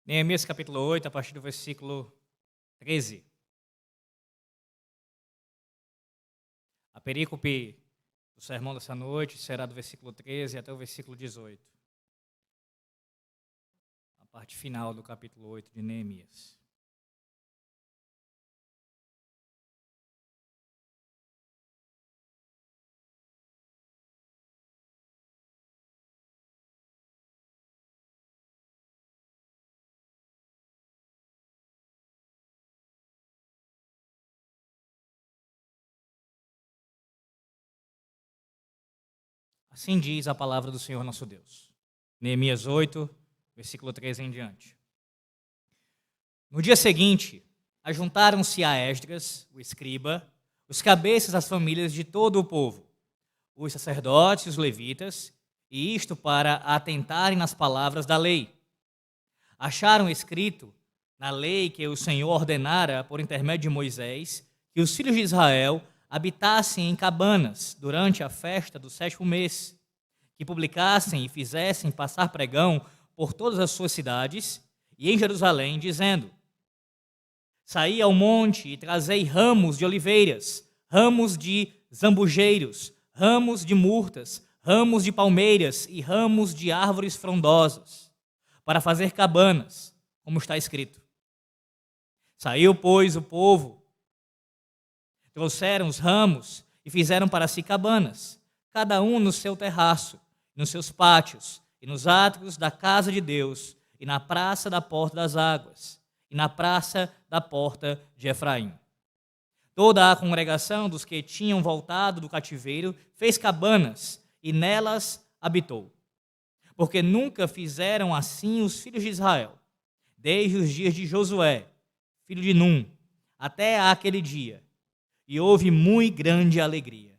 Neemias capítulo 8, a partir do versículo 13. A perícope do sermão dessa noite será do versículo 13 até o versículo 18. A parte final do capítulo 8 de Neemias. Assim diz a palavra do Senhor nosso Deus. Neemias 8, versículo 13 em diante. No dia seguinte, ajuntaram-se a Esdras, o escriba, os cabeças das famílias de todo o povo, os sacerdotes e os levitas, e isto para atentarem nas palavras da lei. Acharam escrito na lei que o Senhor ordenara por intermédio de Moisés que os filhos de Israel habitassem em cabanas durante a festa do 7º mês, que publicassem e fizessem passar pregão por todas as suas cidades e em Jerusalém, dizendo: saí ao monte e trazei ramos de oliveiras, ramos de zambujeiros, ramos de murtas, ramos de palmeiras e ramos de árvores frondosas, para fazer cabanas, como está escrito. Saiu, pois, o povo, trouxeram os ramos e fizeram para si cabanas, cada um no seu terraço, nos seus pátios, e nos átrios da casa de Deus, e na praça da porta das águas, e na praça da porta de Efraim. Toda a congregação dos que tinham voltado do cativeiro fez cabanas, e nelas habitou. Porque nunca fizeram assim os filhos de Israel, desde os dias de Josué, filho de Num, até aquele dia, e houve muito grande alegria.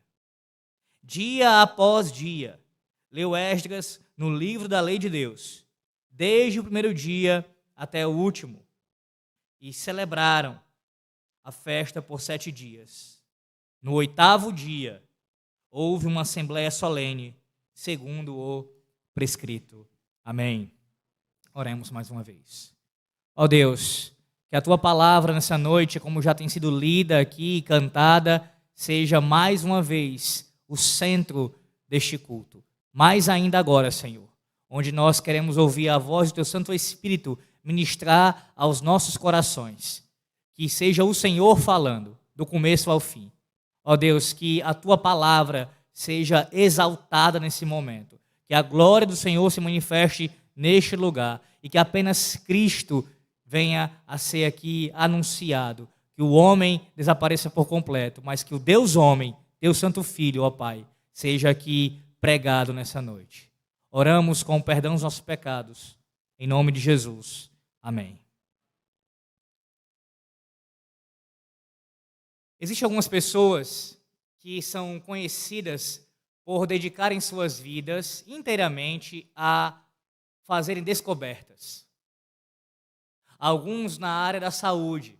Dia após dia, leu Esdras no livro da lei de Deus, desde o primeiro dia até o último, e celebraram a festa por 7 dias. No 8º dia, houve uma assembleia solene, segundo o prescrito. Amém. Oremos mais uma vez. Ó Deus, que a Tua palavra nessa noite, como já tem sido lida aqui e cantada, seja mais uma vez o centro deste culto. Mais ainda agora, Senhor, onde nós queremos ouvir a voz do Teu Santo Espírito ministrar aos nossos corações. Que seja o Senhor falando, do começo ao fim. Ó Deus, que a Tua palavra seja exaltada nesse momento. Que a glória do Senhor se manifeste neste lugar e que apenas Cristo venha a ser aqui anunciado. Que o homem desapareça por completo, mas que o Deus homem, Deus Santo Filho, ó Pai, seja aqui pregado nessa noite. Oramos com o perdão dos nossos pecados. Em nome de Jesus. Amém. Existem algumas pessoas que são conhecidas por dedicarem suas vidas inteiramente a fazerem descobertas. Alguns na área da saúde.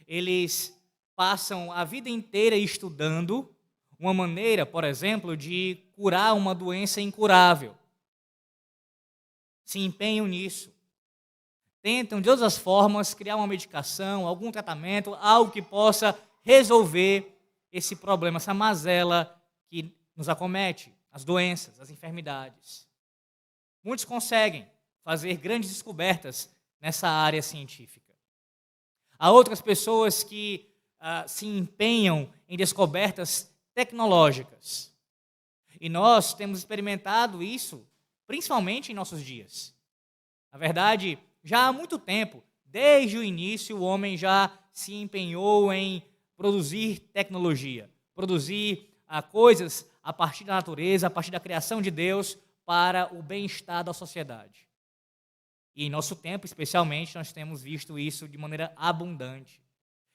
Eles passam a vida inteira estudando uma maneira, por exemplo, de curar uma doença incurável. Se empenham nisso. Tentam, de todas as formas, criar uma medicação, algum tratamento, algo que possa resolver esse problema, essa mazela que nos acomete, as doenças, as enfermidades. Muitos conseguem fazer grandes descobertas nessa área científica. Há outras pessoas que se empenham em descobertas tecnológicas. E nós temos experimentado isso, principalmente em nossos dias. Na verdade, já há muito tempo, desde o início, o homem já se empenhou em produzir tecnologia, produzir coisas a partir da natureza, a partir da criação de Deus, para o bem-estar da sociedade. E em nosso tempo, especialmente, nós temos visto isso de maneira abundante.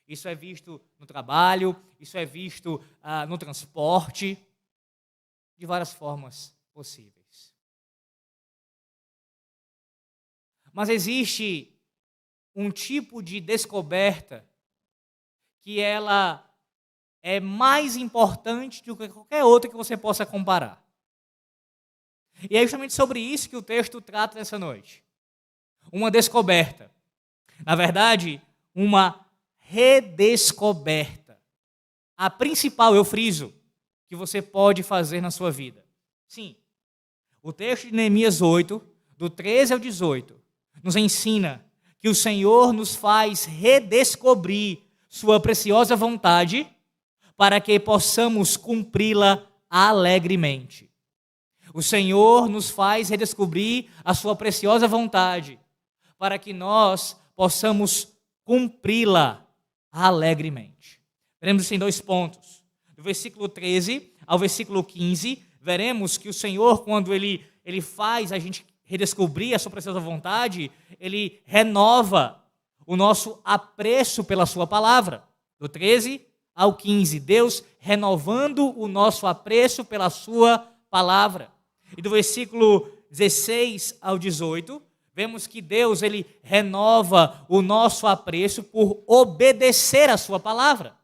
Isso é visto no trabalho, isso é visto no transporte, de várias formas possíveis. Mas existe um tipo de descoberta que ela é mais importante do que qualquer outra que você possa comparar. E é justamente sobre isso que o texto trata nessa noite. uma descoberta. Na verdade, uma redescoberta. A principal, eu friso, que você pode fazer na sua vida. Sim, o texto de Neemias 8, do 13 ao 18, nos ensina que o Senhor nos faz redescobrir sua preciosa vontade para que possamos cumpri-la alegremente. O Senhor nos faz redescobrir a sua preciosa vontade para que nós possamos cumpri-la alegremente. Veremos isso em 2 pontos. Do versículo 13 ao versículo 15, veremos que o Senhor, quando Ele faz a gente redescobrir a sua preciosa vontade, Ele renova o nosso apreço pela sua palavra. Do 13 ao 15, Deus renovando o nosso apreço pela sua palavra. E do versículo 16 ao 18, vemos que Deus ele renova o nosso apreço por obedecer a sua palavra.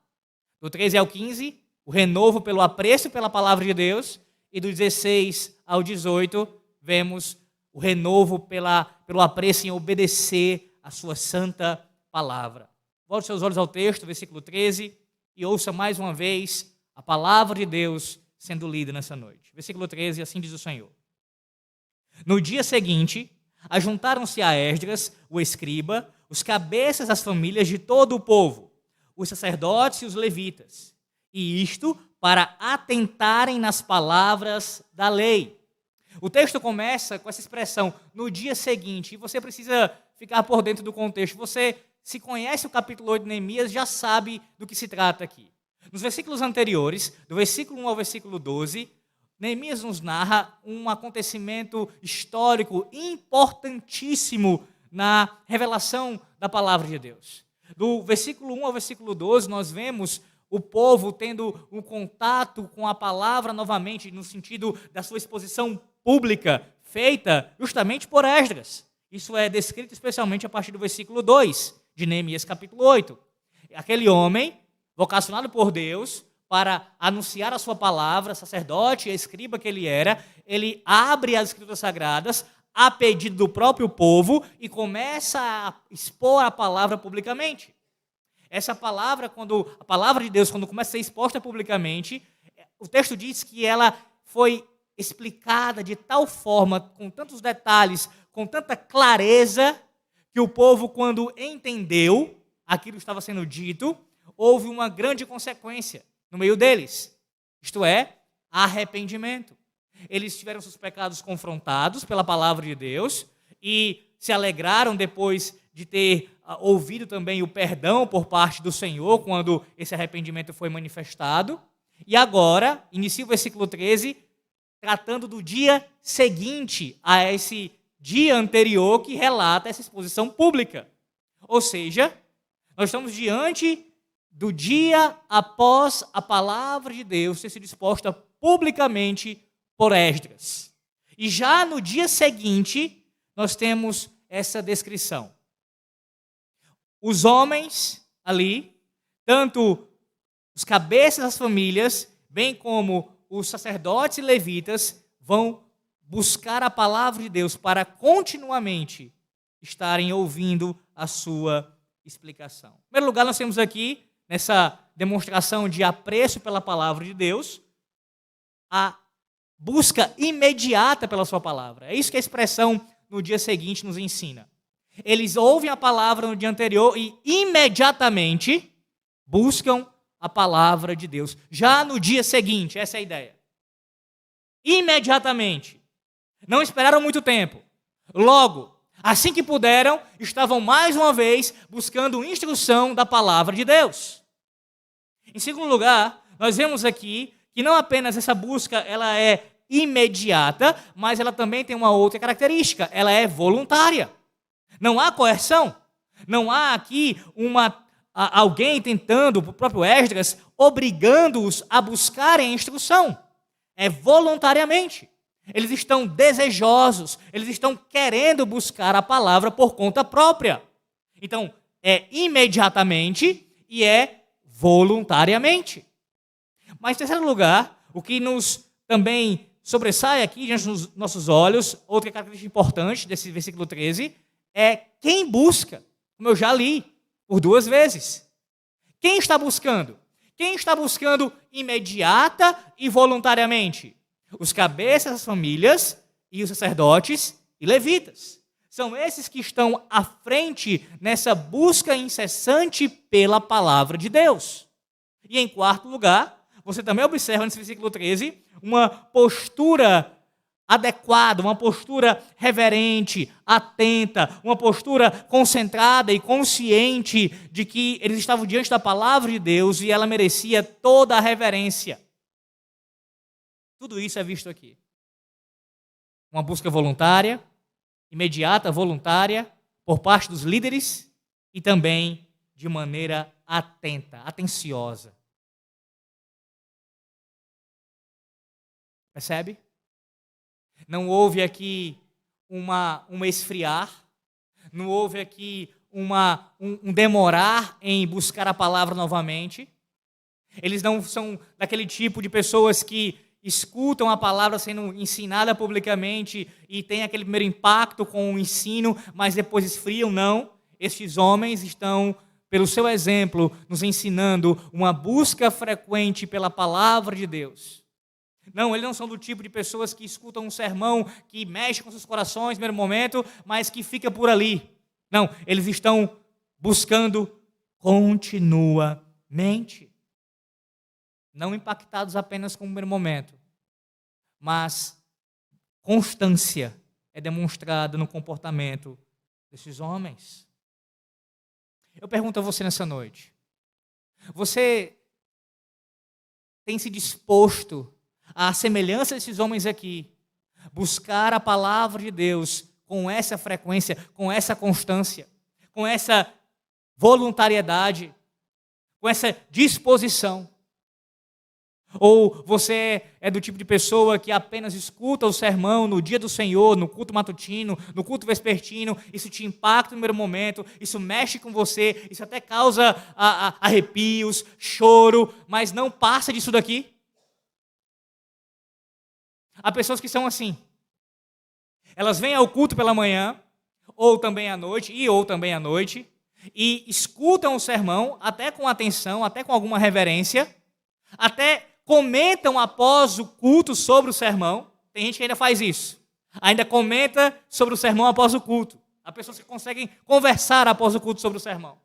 Do 13 ao 15, o renovo pelo apreço pela palavra de Deus. E do 16 ao 18, vemos o renovo pelo apreço em obedecer a sua santa palavra. Volte seus olhos ao texto, versículo 13, e ouça mais uma vez a palavra de Deus sendo lida nessa noite. Versículo 13, assim diz o Senhor. No dia seguinte, ajuntaram-se a Esdras, o escriba, os cabeças das famílias de todo o povo, os sacerdotes e os levitas, e isto para atentarem nas palavras da lei. O texto começa com essa expressão, no dia seguinte, e você precisa ficar por dentro do contexto. Você, se conhece o capítulo 8 de Neemias, já sabe do que se trata aqui. Nos versículos anteriores, do versículo 1 ao versículo 12, Neemias nos narra um acontecimento histórico importantíssimo na revelação da palavra de Deus. Do versículo 1 ao versículo 12, nós vemos o povo tendo um contato com a palavra novamente, no sentido da sua exposição pública, feita justamente por Esdras. Isso é descrito especialmente a partir do versículo 2 de Neemias capítulo 8. Aquele homem, vocacionado por Deus para anunciar a sua palavra, sacerdote e escriba que ele era, ele abre as escrituras sagradas a pedido do próprio povo e começa a expor a palavra publicamente. Essa palavra, a palavra de Deus, quando começa a ser exposta publicamente, o texto diz que ela foi explicada de tal forma, com tantos detalhes, com tanta clareza, que o povo, quando entendeu aquilo que estava sendo dito, houve uma grande consequência no meio deles, isto é, arrependimento. Eles tiveram seus pecados confrontados pela palavra de Deus e se alegraram depois de ter ouvido também o perdão por parte do Senhor quando esse arrependimento foi manifestado. E agora, inicia o versículo 13, tratando do dia seguinte a esse dia anterior que relata essa exposição pública. Ou seja, nós estamos diante do dia após a palavra de Deus ter sido exposta publicamente por Esdras. E já no dia seguinte, nós temos essa descrição. Os homens ali, tanto os cabeças das famílias, bem como os sacerdotes e levitas, vão buscar a palavra de Deus para continuamente estarem ouvindo a sua explicação. Em primeiro lugar, nós temos aqui, nessa demonstração de apreço pela palavra de Deus, a busca imediata pela sua palavra. É isso que a expressão no dia seguinte nos ensina. Eles ouvem a palavra no dia anterior e imediatamente buscam a palavra de Deus. Já no dia seguinte, essa é a ideia. Imediatamente. Não esperaram muito tempo. Logo, assim que puderam, estavam mais uma vez buscando instrução da palavra de Deus. Em segundo lugar, nós vemos aqui que não apenas essa busca ela é imediata, mas ela também tem uma outra característica, ela é voluntária. Não há coerção, não há aqui alguém tentando, o próprio Esdras, obrigando-os a buscarem a instrução. É voluntariamente. Eles estão desejosos, eles estão querendo buscar a palavra por conta própria. Então, é imediatamente e é voluntariamente. Mas, em terceiro lugar, o que nos também sobressai aqui diante dos nossos olhos, outra característica importante desse versículo 13, é quem busca, como eu já li por 2 vezes. Quem está buscando? Quem está buscando imediata e voluntariamente? Os cabeças das famílias e os sacerdotes e levitas. São esses que estão à frente nessa busca incessante pela palavra de Deus. E em quarto lugar, você também observa nesse versículo 13, uma postura adequada, uma postura reverente, atenta, uma postura concentrada e consciente de que eles estavam diante da palavra de Deus e ela merecia toda a reverência. Tudo isso é visto aqui. Uma busca voluntária, imediata, voluntária, por parte dos líderes e também de maneira atenta, atenciosa. Percebe? Não houve aqui um esfriar, não houve aqui um demorar em buscar a palavra novamente. Eles não são daquele tipo de pessoas que escutam a palavra sendo ensinada publicamente e tem aquele primeiro impacto com o ensino, mas depois esfriam, não. Estes homens estão, pelo seu exemplo, nos ensinando uma busca frequente pela palavra de Deus. Não, eles não são do tipo de pessoas que escutam um sermão, que mexe com seus corações no primeiro momento, mas que fica por ali. Não, eles estão buscando continuamente. Não impactados apenas com o primeiro momento, mas constância é demonstrada no comportamento desses homens. Eu pergunto a você nessa noite, você tem se disposto, à semelhança desses homens aqui, buscar a palavra de Deus com essa frequência, com essa constância, com essa voluntariedade, com essa disposição? Ou você é do tipo de pessoa que apenas escuta o sermão no dia do Senhor, no culto matutino, no culto vespertino, isso te impacta no primeiro momento, isso mexe com você, isso até causa arrepios, choro, mas não passa disso daqui? Há pessoas que são assim. Elas vêm ao culto pela manhã, ou também à noite, e escutam o sermão, até com atenção, até com alguma reverência, até comentam após o culto sobre o sermão. Tem gente que ainda faz isso. Ainda comenta sobre o sermão após o culto. Há pessoas que conseguem conversar após o culto sobre o sermão.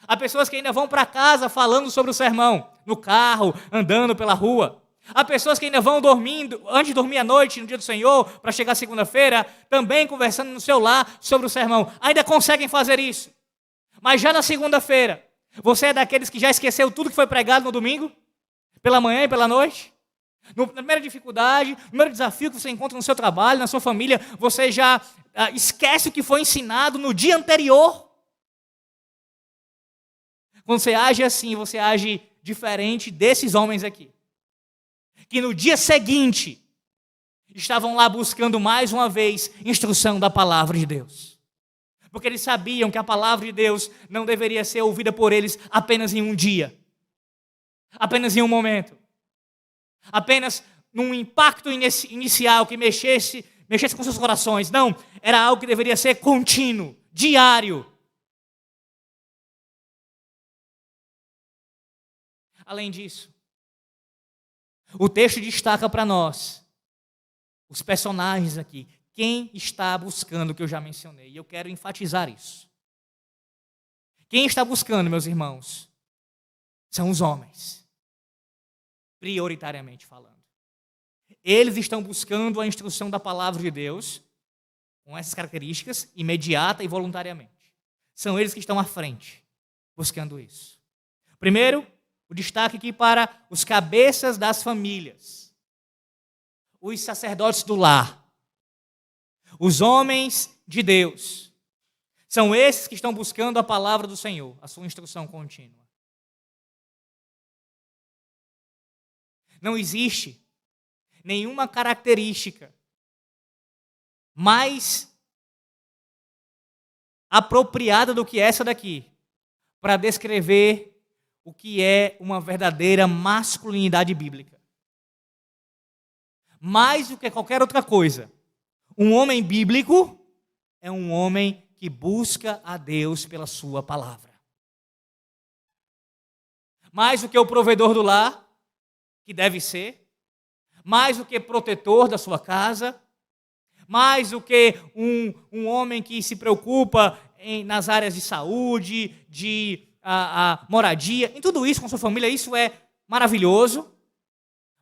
Há pessoas que ainda vão para casa falando sobre o sermão, no carro, andando pela rua. Há pessoas que ainda vão dormindo, antes de dormir à noite, no dia do Senhor, para chegar segunda-feira, também conversando no seu lar sobre o sermão. Ainda conseguem fazer isso. Mas já na segunda-feira, você é daqueles que já esqueceu tudo que foi pregado no domingo? Pela manhã e pela noite? Na primeira dificuldade, no primeiro desafio que você encontra no seu trabalho, na sua família, você já esquece o que foi ensinado no dia anterior? Quando você age assim, você age diferente desses homens aqui, que no dia seguinte estavam lá buscando mais uma vez instrução da palavra de Deus. Porque eles sabiam que a palavra de Deus não deveria ser ouvida por eles apenas em um dia, apenas em um momento, apenas num impacto inicial que mexesse com seus corações. Não, era algo que deveria ser contínuo, diário. Além disso, o texto destaca para nós os personagens aqui. Quem está buscando o que eu já mencionei? E eu quero enfatizar isso. Quem está buscando, meus irmãos, são os homens. Prioritariamente falando. Eles estão buscando a instrução da palavra de Deus, com essas características, imediata e voluntariamente. São eles que estão à frente, buscando isso. Primeiro, o destaque aqui para os cabeças das famílias, os sacerdotes do lar, os homens de Deus. São esses que estão buscando a palavra do Senhor, a sua instrução contínua. Não existe nenhuma característica mais apropriada do que essa daqui para descrever o que é uma verdadeira masculinidade bíblica. Mais do que qualquer outra coisa, um homem bíblico é um homem que que busca a Deus pela sua palavra. Mais do que o provedor do lar, que deve ser, mais do que protetor da sua casa, mais do que um homem que se preocupa nas áreas de saúde, de moradia, em tudo isso com sua família, isso é maravilhoso,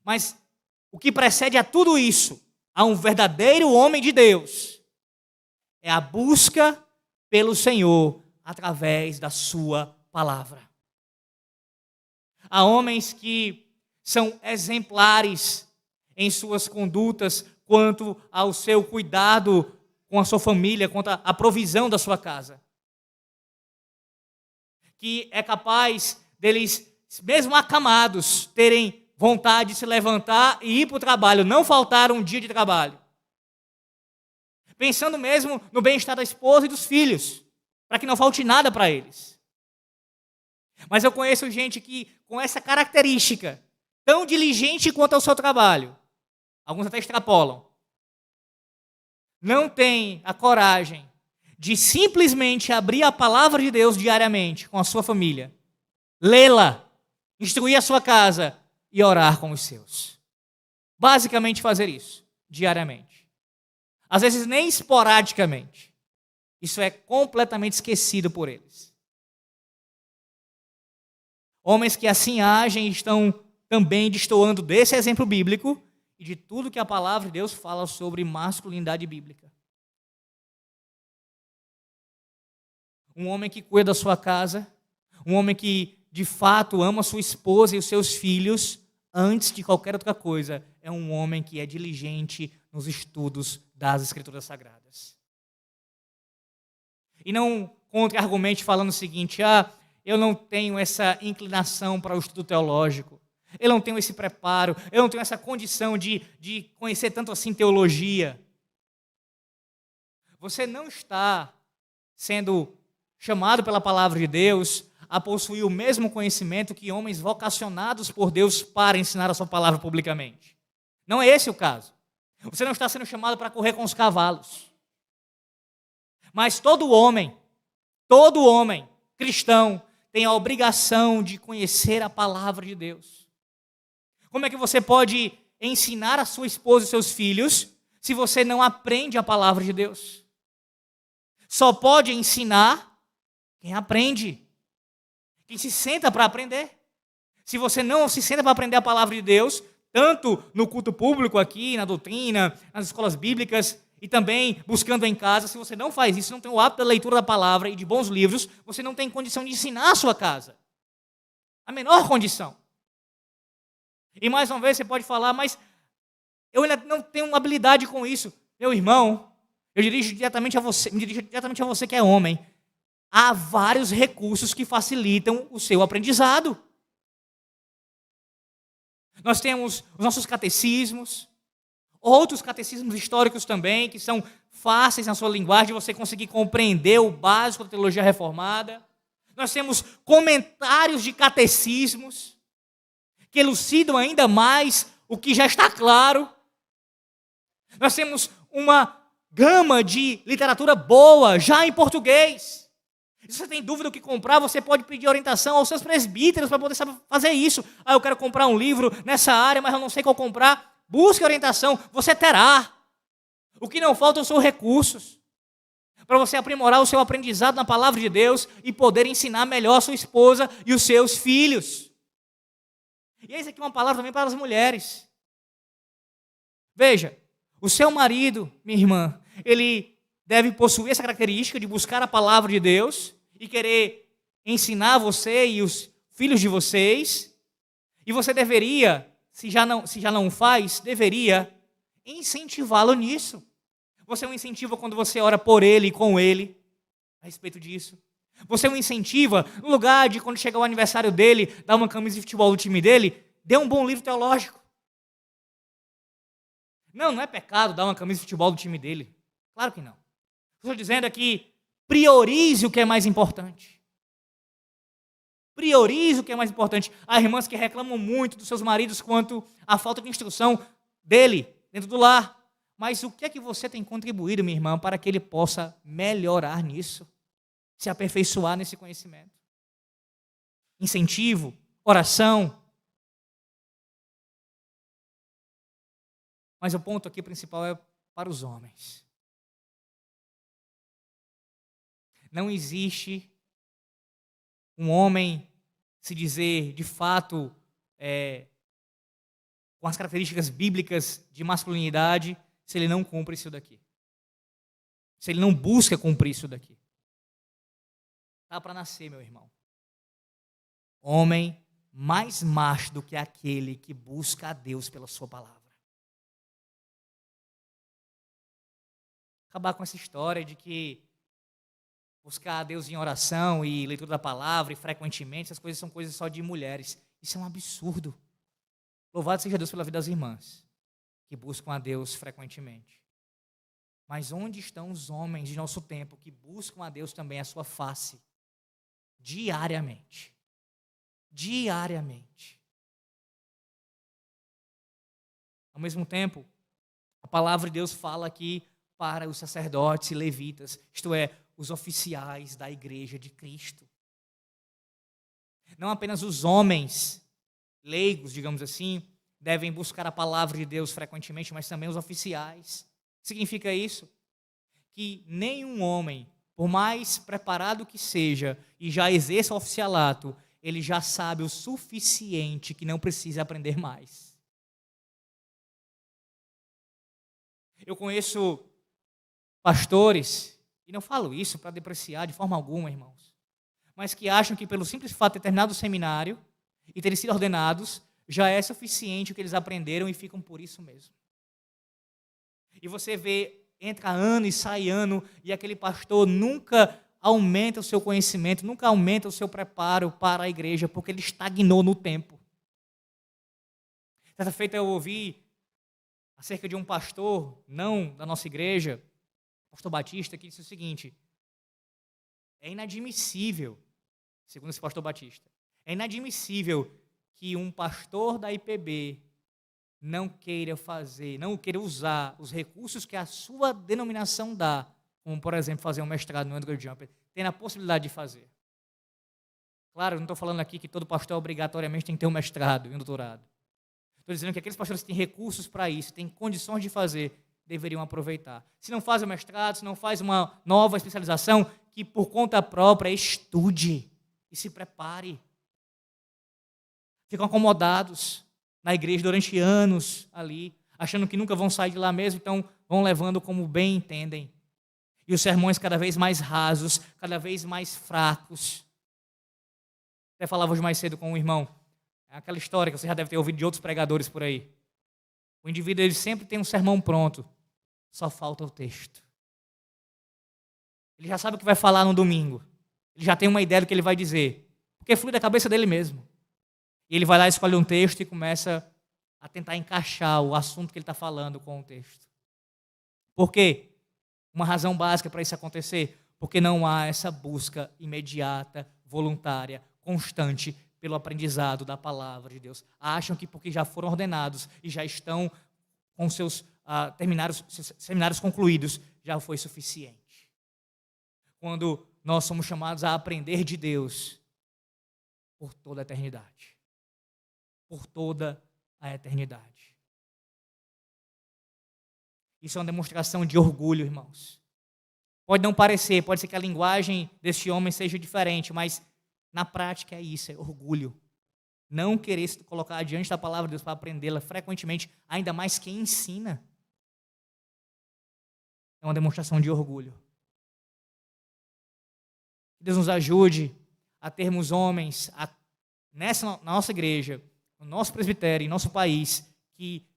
mas o que precede a tudo isso, a um verdadeiro homem de Deus, é a busca pelo Senhor através da sua palavra. Há homens que são exemplares em suas condutas quanto ao seu cuidado com a sua família, quanto à provisão da sua casa. Que é capaz deles, mesmo acamados, terem vontade de se levantar e ir para o trabalho, não faltar um dia de trabalho. Pensando mesmo no bem-estar da esposa e dos filhos, para que não falte nada para eles. Mas eu conheço gente que, com essa característica, tão diligente quanto ao seu trabalho, alguns até extrapolam, não tem a coragem de simplesmente abrir a palavra de Deus diariamente com a sua família, lê-la, instruir a sua casa e orar com os seus. Basicamente fazer isso diariamente. Às vezes nem esporadicamente. Isso é completamente esquecido por eles. Homens que assim agem estão também destoando desse exemplo bíblico e de tudo que a palavra de Deus fala sobre masculinidade bíblica. Um homem que cuida da sua casa, um homem que de fato ama sua esposa e os seus filhos, antes de qualquer outra coisa, é um homem que é diligente nos estudos das Escrituras Sagradas. E não contra-argumente falando o seguinte, eu não tenho essa inclinação para o estudo teológico, eu não tenho esse preparo, eu não tenho essa condição de conhecer tanto assim teologia. Você não está sendo chamado pela palavra de Deus a possuir o mesmo conhecimento que homens vocacionados por Deus para ensinar a sua palavra publicamente. Não é esse o caso. Você não está sendo chamado para correr com os cavalos. Mas todo homem cristão tem a obrigação de conhecer a palavra de Deus. Como é que você pode ensinar a sua esposa e seus filhos se você não aprende a palavra de Deus? Só pode ensinar quem aprende. Quem se senta para aprender. Se você não se senta para aprender a palavra de Deus, tanto no culto público aqui, na doutrina, nas escolas bíblicas e também buscando em casa, se você não faz isso, não tem o hábito da leitura da palavra e de bons livros, você não tem condição de ensinar a sua casa. A menor condição. E mais uma vez você pode falar, mas eu ainda não tenho habilidade com isso. Meu irmão, me dirijo diretamente a você que é homem. Há vários recursos que facilitam o seu aprendizado. Nós temos os nossos catecismos, outros catecismos históricos também, que são fáceis na sua linguagem, de você conseguir compreender o básico da teologia reformada. Nós temos comentários de catecismos, que elucidam ainda mais o que já está claro. Nós temos uma gama de literatura boa, já em português. Se você tem dúvida do que comprar, você pode pedir orientação aos seus presbíteros para poder saber fazer isso. Eu quero comprar um livro nessa área, mas eu não sei qual comprar. Busque orientação, você terá. O que não faltam são recursos para você aprimorar o seu aprendizado na palavra de Deus e poder ensinar melhor a sua esposa e os seus filhos. E essa aqui é uma palavra também para as mulheres. Veja, o seu marido, minha irmã, ele deve possuir essa característica de buscar a palavra de Deus e querer ensinar você e os filhos de vocês. E você deveria, se já não faz, deveria incentivá-lo nisso. Você o incentiva quando você ora por ele e com ele a respeito disso. Você o incentiva, no lugar de quando chegar o aniversário dele, dar uma camisa de futebol do time dele, dê um bom livro teológico. Não é pecado dar uma camisa de futebol do time dele. Claro que não. Estou dizendo aqui, priorize o que é mais importante. Priorize o que é mais importante. Há irmãs que reclamam muito dos seus maridos quanto à falta de instrução dele dentro do lar. Mas o que é que você tem contribuído, minha irmã, para que ele possa melhorar nisso? Se aperfeiçoar nesse conhecimento? Incentivo? Oração? Mas o ponto aqui principal é para os homens. Não existe um homem se dizer, de fato, com as características bíblicas de masculinidade, se ele não cumpre isso daqui. Se ele não busca cumprir isso daqui. Dá para nascer, meu irmão. Homem mais macho do que aquele que busca a Deus pela sua palavra. Acabar com essa história de que buscar a Deus em oração e leitura da palavra e frequentemente, essas coisas são coisas só de mulheres. Isso é um absurdo. Louvado seja Deus pela vida das irmãs que buscam a Deus frequentemente. Mas onde estão os homens de nosso tempo que buscam a Deus também a sua face? Diariamente. Diariamente. Ao mesmo tempo, a palavra de Deus fala aqui para os sacerdotes e levitas, isto é, os oficiais da igreja de Cristo. Não apenas os homens leigos, digamos assim, devem buscar a palavra de Deus frequentemente, mas também os oficiais. Significa isso? Que nenhum homem, por mais preparado que seja e já exerça o oficialato, ele já sabe o suficiente que não precisa aprender mais. Eu conheço pastores, e não falo isso para depreciar de forma alguma, irmãos, mas que acham que pelo simples fato de ter terminado o seminário e terem sido ordenados, já é suficiente o que eles aprenderam e ficam por isso mesmo. E você vê, entra ano e sai ano, e aquele pastor nunca aumenta o seu conhecimento, nunca aumenta o seu preparo para a igreja, porque ele estagnou no tempo. Certa feita eu ouvi acerca de um pastor, não da nossa igreja, pastor Batista, que disse o seguinte: é inadmissível, segundo esse pastor Batista, é inadmissível que um pastor da IPB não queira usar os recursos que a sua denominação dá, como, por exemplo, fazer um mestrado no Andrew Jumper, tendo a possibilidade de fazer. Claro, eu não estou falando aqui que todo pastor obrigatoriamente tem que ter um mestrado e um doutorado. Estou dizendo que aqueles pastores que têm recursos para isso, têm condições de fazer, deveriam aproveitar. Se não faz o mestrado, se não faz uma nova especialização, que por conta própria estude e se prepare. Ficam acomodados na igreja durante anos ali, achando que nunca vão sair de lá mesmo, então vão levando como bem entendem. E os sermões cada vez mais rasos, cada vez mais fracos. Até falava hoje mais cedo com um irmão, é aquela história que você já deve ter ouvido de outros pregadores por aí. O indivíduo ele sempre tem um sermão pronto, só falta o texto. Ele já sabe o que vai falar no domingo, ele já tem uma ideia do que ele vai dizer, porque flui da cabeça dele mesmo. E ele vai lá, escolhe um texto e começa a tentar encaixar o assunto que ele está falando com o texto. Por quê? Uma razão básica para isso acontecer, porque não há essa busca imediata, voluntária, constante pelo aprendizado da palavra de Deus. Acham que porque já foram ordenados e já estão com seus seminários concluídos, já foi suficiente. Quando nós somos chamados a aprender de Deus por toda a eternidade. Por toda a eternidade. Isso é uma demonstração de orgulho, irmãos. Pode não parecer, pode ser que a linguagem desse homem seja diferente, mas na prática é isso, é orgulho. Não querer se colocar diante da palavra de Deus para aprendê-la frequentemente, ainda mais quem ensina. É uma demonstração de orgulho. Que Deus nos ajude a termos homens na nossa igreja, no nosso presbitério, em nosso país, que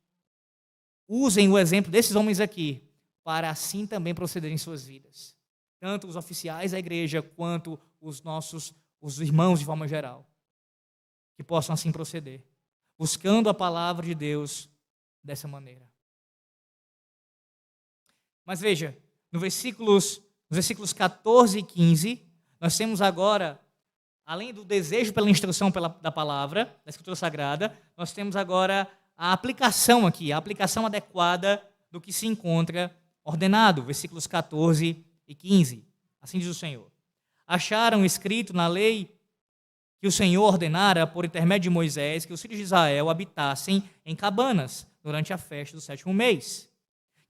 usem o exemplo desses homens aqui, para assim também procederem em suas vidas. Tanto os oficiais da igreja, quanto os irmãos de forma geral. Que possam assim proceder, buscando a palavra de Deus dessa maneira. Mas veja, nos versículos 14 e 15, nós temos agora, além do desejo pela instrução da palavra, da Escritura Sagrada, nós temos agora a aplicação aqui, a aplicação adequada do que se encontra ordenado. Versículos 14 e 15. Assim diz o Senhor. Acharam escrito na lei que o Senhor ordenara, por intermédio de Moisés, que os filhos de Israel habitassem em cabanas durante a festa do 7º mês,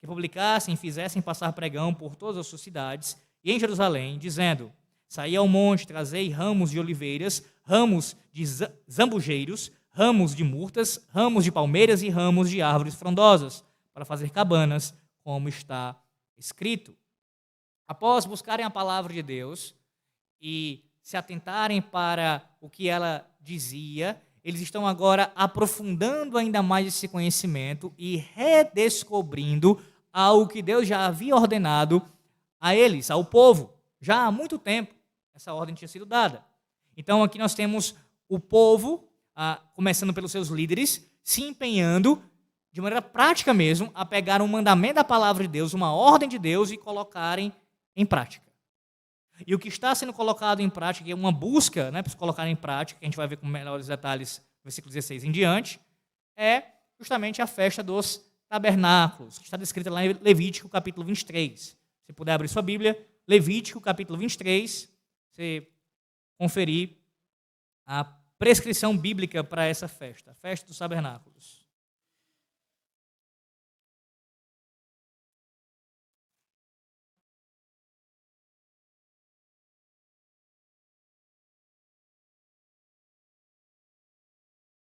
que publicassem e fizessem passar pregão por todas as suas cidades e em Jerusalém, dizendo: saí ao monte, trazei ramos de oliveiras, ramos de zambujeiros, ramos de murtas, ramos de palmeiras e ramos de árvores frondosas, para fazer cabanas, como está escrito. Após buscarem a palavra de Deus e se atentarem para o que ela dizia, eles estão agora aprofundando ainda mais esse conhecimento e redescobrindo algo que Deus já havia ordenado a eles, ao povo, já há muito tempo. Essa ordem tinha sido dada. Então aqui nós temos o povo, começando pelos seus líderes, se empenhando de maneira prática mesmo a pegar um mandamento da palavra de Deus, uma ordem de Deus e colocarem em prática. E o que está sendo colocado em prática, é uma busca, para se colocar em prática, que a gente vai ver com melhores detalhes no versículo 16 em diante, é justamente a festa dos tabernáculos, que está descrita lá em Levítico capítulo 23. Se puder abrir sua Bíblia, Levítico capítulo 23, você conferir a prescrição bíblica para essa festa, a festa dos tabernáculos.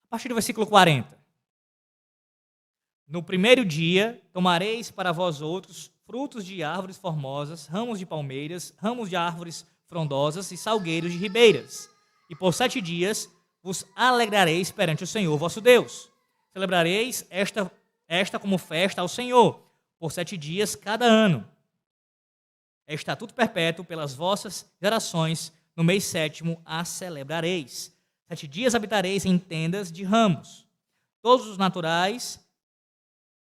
A partir do versículo 40. No primeiro dia, tomareis para vós outros frutos de árvores formosas, ramos de palmeiras, ramos de árvores frondosas e salgueiros de ribeiras. E por 7 dias vos alegrareis perante o Senhor vosso Deus. Celebrareis esta como festa ao Senhor, por 7 dias cada ano. É estatuto perpétuo pelas vossas gerações, no mês 7º a celebrareis. 7 dias habitareis em tendas de ramos. Todos os naturais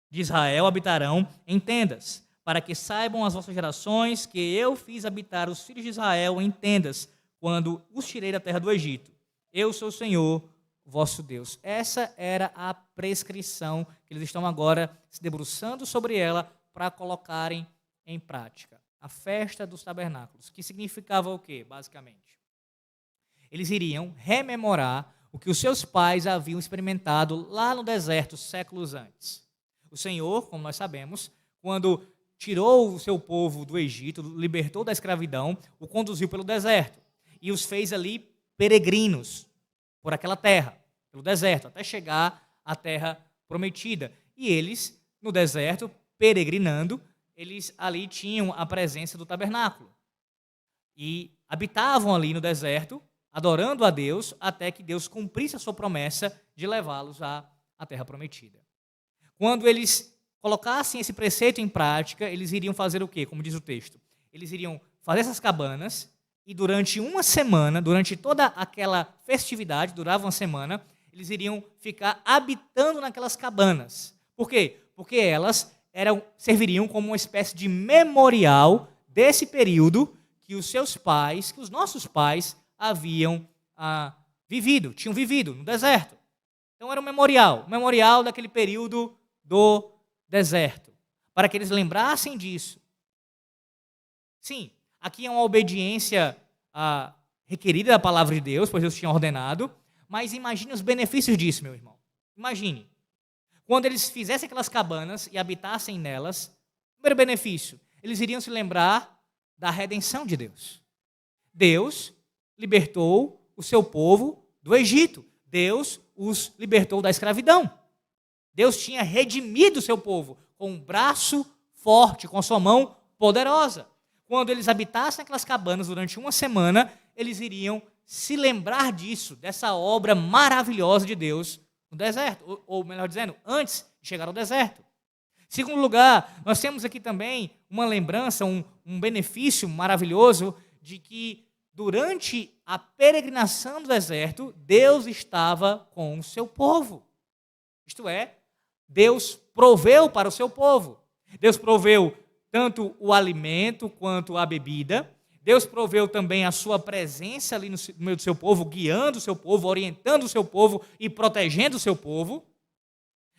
de Israel habitarão em tendas, para que saibam as vossas gerações que eu fiz habitar os filhos de Israel em tendas, quando os tirei da terra do Egito. Eu sou o Senhor, vosso Deus. Essa era a prescrição que eles estão agora se debruçando sobre ela para colocarem em prática. A festa dos tabernáculos, que significava o quê, basicamente? Eles iriam rememorar o que os seus pais haviam experimentado lá no deserto séculos antes. O Senhor, como nós sabemos, quando tirou o seu povo do Egito, libertou da escravidão, o conduziu pelo deserto e os fez ali peregrinos por aquela terra, pelo deserto, até chegar à terra prometida. E eles, no deserto, peregrinando, eles ali tinham a presença do tabernáculo e habitavam ali no deserto, adorando a Deus, até que Deus cumprisse a sua promessa de levá-los à terra prometida. Quando eles colocassem esse preceito em prática, eles iriam fazer o quê? Como diz o texto. Eles iriam fazer essas cabanas e durante uma semana, durante toda aquela festividade, durava uma semana, eles iriam ficar habitando naquelas cabanas. Por quê? Porque elas serviriam como uma espécie de memorial desse período que os seus pais, que os nossos pais haviam tinham vivido no deserto. Então era um memorial daquele período do deserto, para que eles lembrassem disso. Sim, aqui é uma obediência requerida da palavra de Deus, pois Deus tinha ordenado, mas imagine os benefícios disso, meu irmão. Imagine, quando eles fizessem aquelas cabanas e habitassem nelas, primeiro benefício, eles iriam se lembrar da redenção de Deus. Deus libertou o seu povo do Egito. Deus os libertou da escravidão. Deus tinha redimido o seu povo com um braço forte, com a sua mão poderosa. Quando eles habitassem aquelas cabanas durante uma semana, eles iriam se lembrar disso, dessa obra maravilhosa de Deus no deserto, ou melhor dizendo, antes de chegar ao deserto. Segundo lugar, nós temos aqui também uma lembrança, um benefício maravilhoso de que durante a peregrinação do deserto, Deus estava com o seu povo. Isto é, Deus proveu para o seu povo. Deus proveu tanto o alimento quanto a bebida. Deus proveu também a sua presença ali no meio do seu povo, guiando o seu povo, orientando o seu povo e protegendo o seu povo.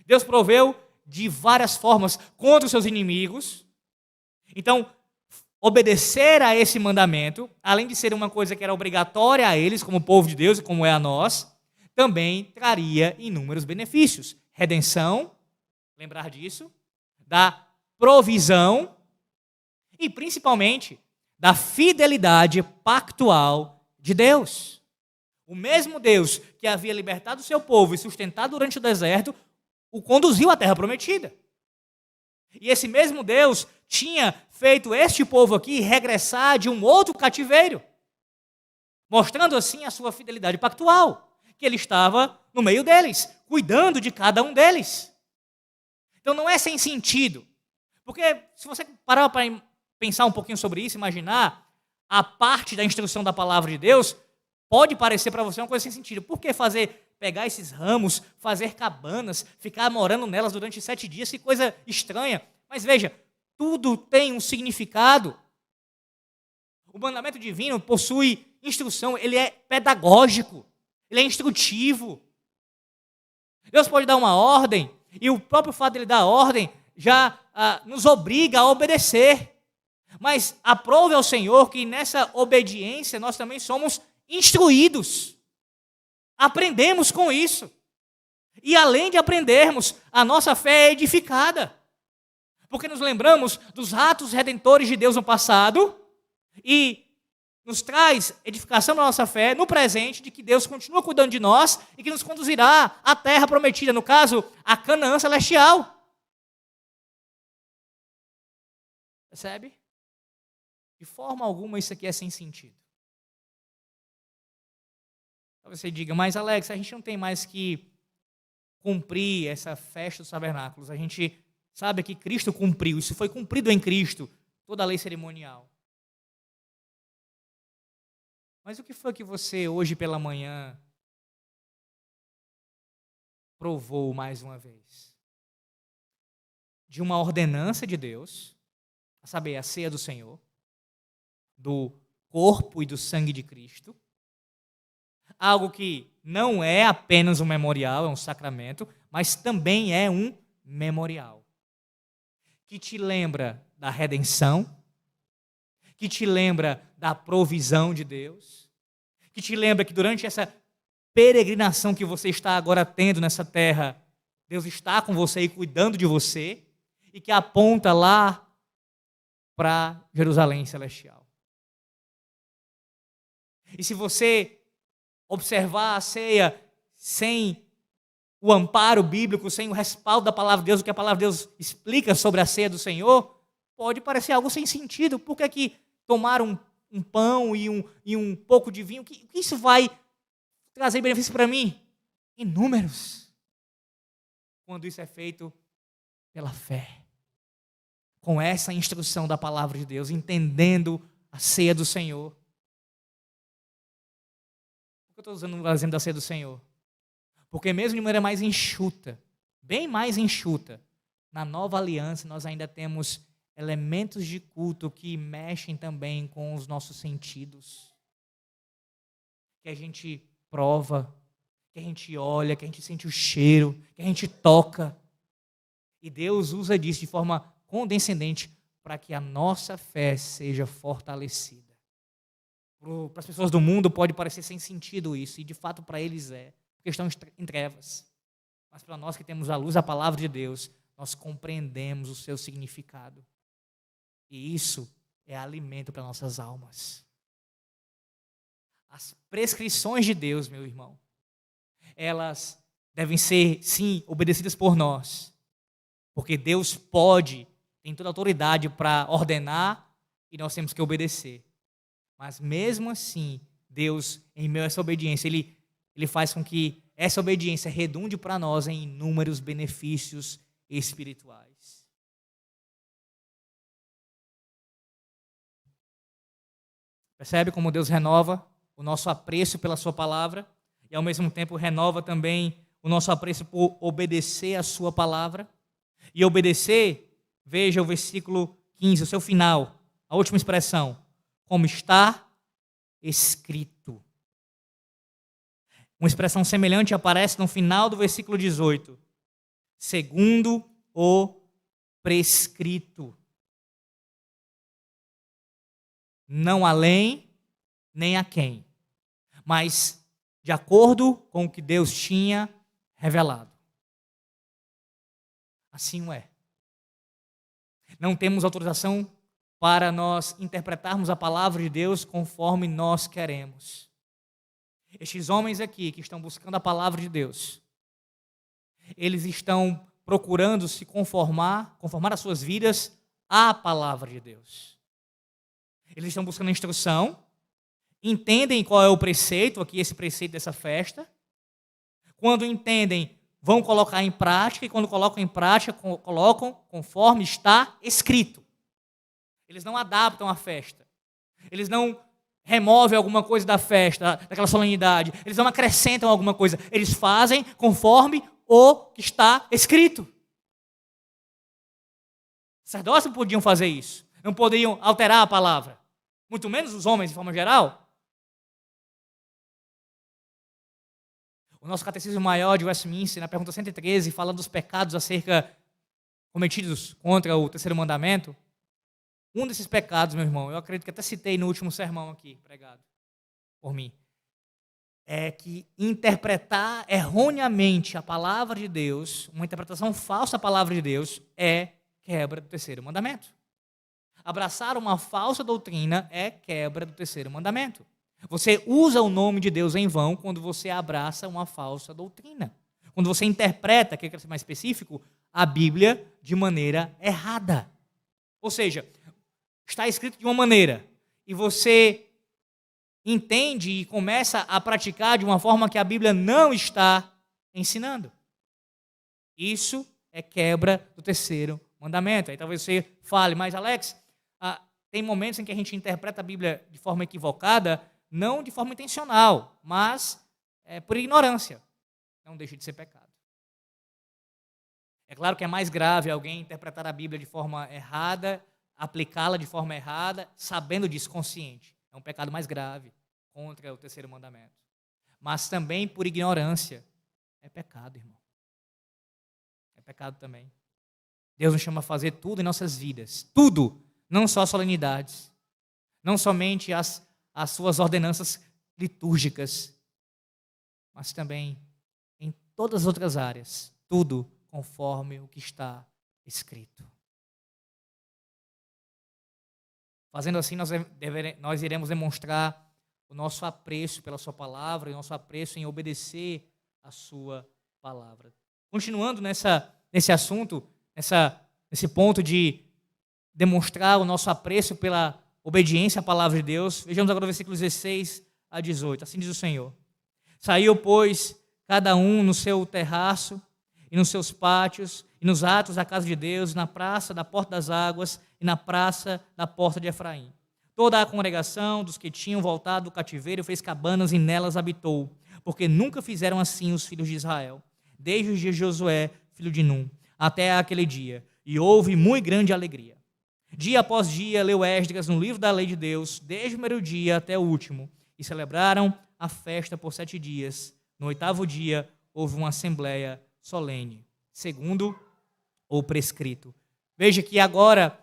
Deus proveu de várias formas contra os seus inimigos. Então, obedecer a esse mandamento, além de ser uma coisa que era obrigatória a eles, como povo de Deus e como é a nós, também traria inúmeros benefícios. Redenção, lembrar disso, da provisão e, principalmente, da fidelidade pactual de Deus. O mesmo Deus que havia libertado o seu povo e sustentado durante o deserto, o conduziu à terra prometida. E esse mesmo Deus tinha feito este povo aqui regressar de um outro cativeiro, mostrando assim a sua fidelidade pactual, que ele estava no meio deles, cuidando de cada um deles. Então não é sem sentido, porque se você parar para pensar um pouquinho sobre isso, imaginar a parte da instrução da palavra de Deus, pode parecer para você uma coisa sem sentido. Por que pegar esses ramos, fazer cabanas, ficar morando nelas durante 7 dias? Que coisa estranha. Mas veja, tudo tem um significado. O mandamento divino possui instrução, ele é pedagógico, ele é instrutivo. Deus pode dar uma ordem, e o próprio fato de ele dar a ordem já nos obriga a obedecer. Mas aprove ao Senhor que nessa obediência nós também somos instruídos. Aprendemos com isso. E além de aprendermos, a nossa fé é edificada. Porque nos lembramos dos atos redentores de Deus no passado e nos traz edificação da nossa fé no presente, de que Deus continua cuidando de nós e que nos conduzirá à terra prometida, no caso, a Canaã celestial. Percebe? De forma alguma isso aqui é sem sentido. Você diga, mas Alex, a gente não tem mais que cumprir essa festa dos tabernáculos. A gente sabe que Cristo cumpriu, isso foi cumprido em Cristo, toda a lei cerimonial. Mas o que foi que você, hoje pela manhã, provou mais uma vez? De uma ordenança de Deus, a saber, a ceia do Senhor, do corpo e do sangue de Cristo, algo que não é apenas um memorial, é um sacramento, mas também é um memorial, que te lembra da redenção, que te lembra da provisão de Deus, que te lembra que durante essa peregrinação que você está agora tendo nessa terra, Deus está com você e cuidando de você, e que aponta lá para Jerusalém celestial. E se você observar a ceia sem o amparo bíblico, sem o respaldo da palavra de Deus, o que a palavra de Deus explica sobre a ceia do Senhor, pode parecer algo sem sentido. Por que que tomar um pão e um pouco de vinho, o que isso vai trazer benefício para mim? Inúmeros. Quando isso é feito pela fé, com essa instrução da palavra de Deus, entendendo a ceia do Senhor. Por que eu estou usando o exemplo da ceia do Senhor? Porque mesmo de maneira mais enxuta, bem mais enxuta, na nova aliança nós ainda temos elementos de culto que mexem também com os nossos sentidos. Que a gente prova, que a gente olha, que a gente sente o cheiro, que a gente toca. E Deus usa disso de forma condescendente para que a nossa fé seja fortalecida. Para as pessoas do mundo pode parecer sem sentido isso, e de fato para eles é, porque estão em trevas. Mas para nós que temos a luz da palavra de Deus, nós compreendemos o seu significado. E isso é alimento para nossas almas. As prescrições de Deus, meu irmão, elas devem ser, sim, obedecidas por nós. Porque Deus pode, tem toda a autoridade para ordenar e nós temos que obedecer. Mas mesmo assim, Deus, em meio a essa obediência, Ele faz com que essa obediência redunde para nós em inúmeros benefícios espirituais. Percebe como Deus renova o nosso apreço pela sua palavra e ao mesmo tempo renova também o nosso apreço por obedecer a sua palavra? E obedecer, veja o versículo 15, o seu final, a última expressão, como está escrito. Uma expressão semelhante aparece no final do versículo 18. Segundo o prescrito. Não além, nem a quem, mas de acordo com o que Deus tinha revelado. Assim o é. Não temos autorização para nós interpretarmos a palavra de Deus conforme nós queremos. Estes homens aqui que estão buscando a palavra de Deus, eles estão procurando se conformar as suas vidas à palavra de Deus. Eles estão buscando instrução, entendem qual é o preceito, aqui esse preceito dessa festa. Quando entendem, vão colocar em prática, e quando colocam em prática, colocam conforme está escrito. Eles não adaptam a festa. Eles não removem alguma coisa da festa, daquela solenidade. Eles não acrescentam alguma coisa. Eles fazem conforme o que está escrito. Os sacerdotes não podiam fazer isso. Não poderiam alterar a palavra. Muito menos os homens, de forma geral. O nosso Catecismo Maior de Westminster, na pergunta 113, fala dos pecados cometidos contra o terceiro mandamento. Um desses pecados, meu irmão, eu acredito que até citei no último sermão aqui, pregado por mim, é que interpretar erroneamente a palavra de Deus, uma interpretação falsa da palavra de Deus, é quebra do terceiro mandamento. Abraçar uma falsa doutrina é quebra do terceiro mandamento. Você usa o nome de Deus em vão quando você abraça uma falsa doutrina. Quando você interpreta, que é ser mais específico, a Bíblia de maneira errada. Ou seja, está escrito de uma maneira e você entende e começa a praticar de uma forma que a Bíblia não está ensinando. Isso é quebra do terceiro mandamento. Aí talvez você fale, mas Alex, tem momentos em que a gente interpreta a Bíblia de forma equivocada, não de forma intencional, mas por ignorância. Não deixa de ser pecado. É claro que é mais grave alguém interpretar a Bíblia de forma errada, aplicá-la de forma errada, sabendo disso, consciente. É um pecado mais grave contra o terceiro mandamento. Mas também por ignorância. É pecado, irmão. É pecado também. Deus nos chama a fazer tudo em nossas vidas. Tudo. Não só as solenidades. Não somente as suas ordenanças litúrgicas. Mas também em todas as outras áreas. Tudo conforme o que está escrito. Fazendo assim, nós iremos demonstrar o nosso apreço pela sua palavra e o nosso apreço em obedecer a sua palavra. Continuando nesse assunto, nesse ponto de demonstrar o nosso apreço pela obediência à palavra de Deus, vejamos agora o versículo 16 a 18. Assim diz o Senhor. Saiu, pois, cada um no seu terraço e nos seus pátios, e nos atos da casa de Deus, na praça da porta das águas e na praça da porta de Efraim. Toda a congregação dos que tinham voltado do cativeiro fez cabanas e nelas habitou, porque nunca fizeram assim os filhos de Israel, desde os dias de Josué, filho de Num, até aquele dia, e houve muito grande alegria. Dia após dia, leu Esdras no livro da lei de Deus, desde o primeiro dia até o último, e celebraram a festa por 7 dias. No 8º dia, houve uma assembleia solene, segundo o prescrito. Veja que agora,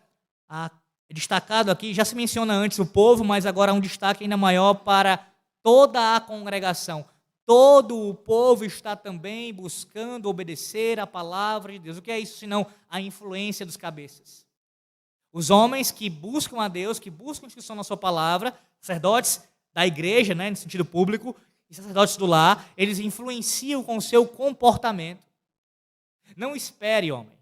destacado aqui, já se menciona antes o povo, mas agora há um destaque ainda maior para toda a congregação. Todo o povo está também buscando obedecer a palavra de Deus. O que é isso, senão a influência dos cabeças? Os homens que buscam a Deus, que buscam instrução na sua palavra, sacerdotes da igreja, no sentido público, e sacerdotes do lar, eles influenciam com o seu comportamento. Não espere, homem,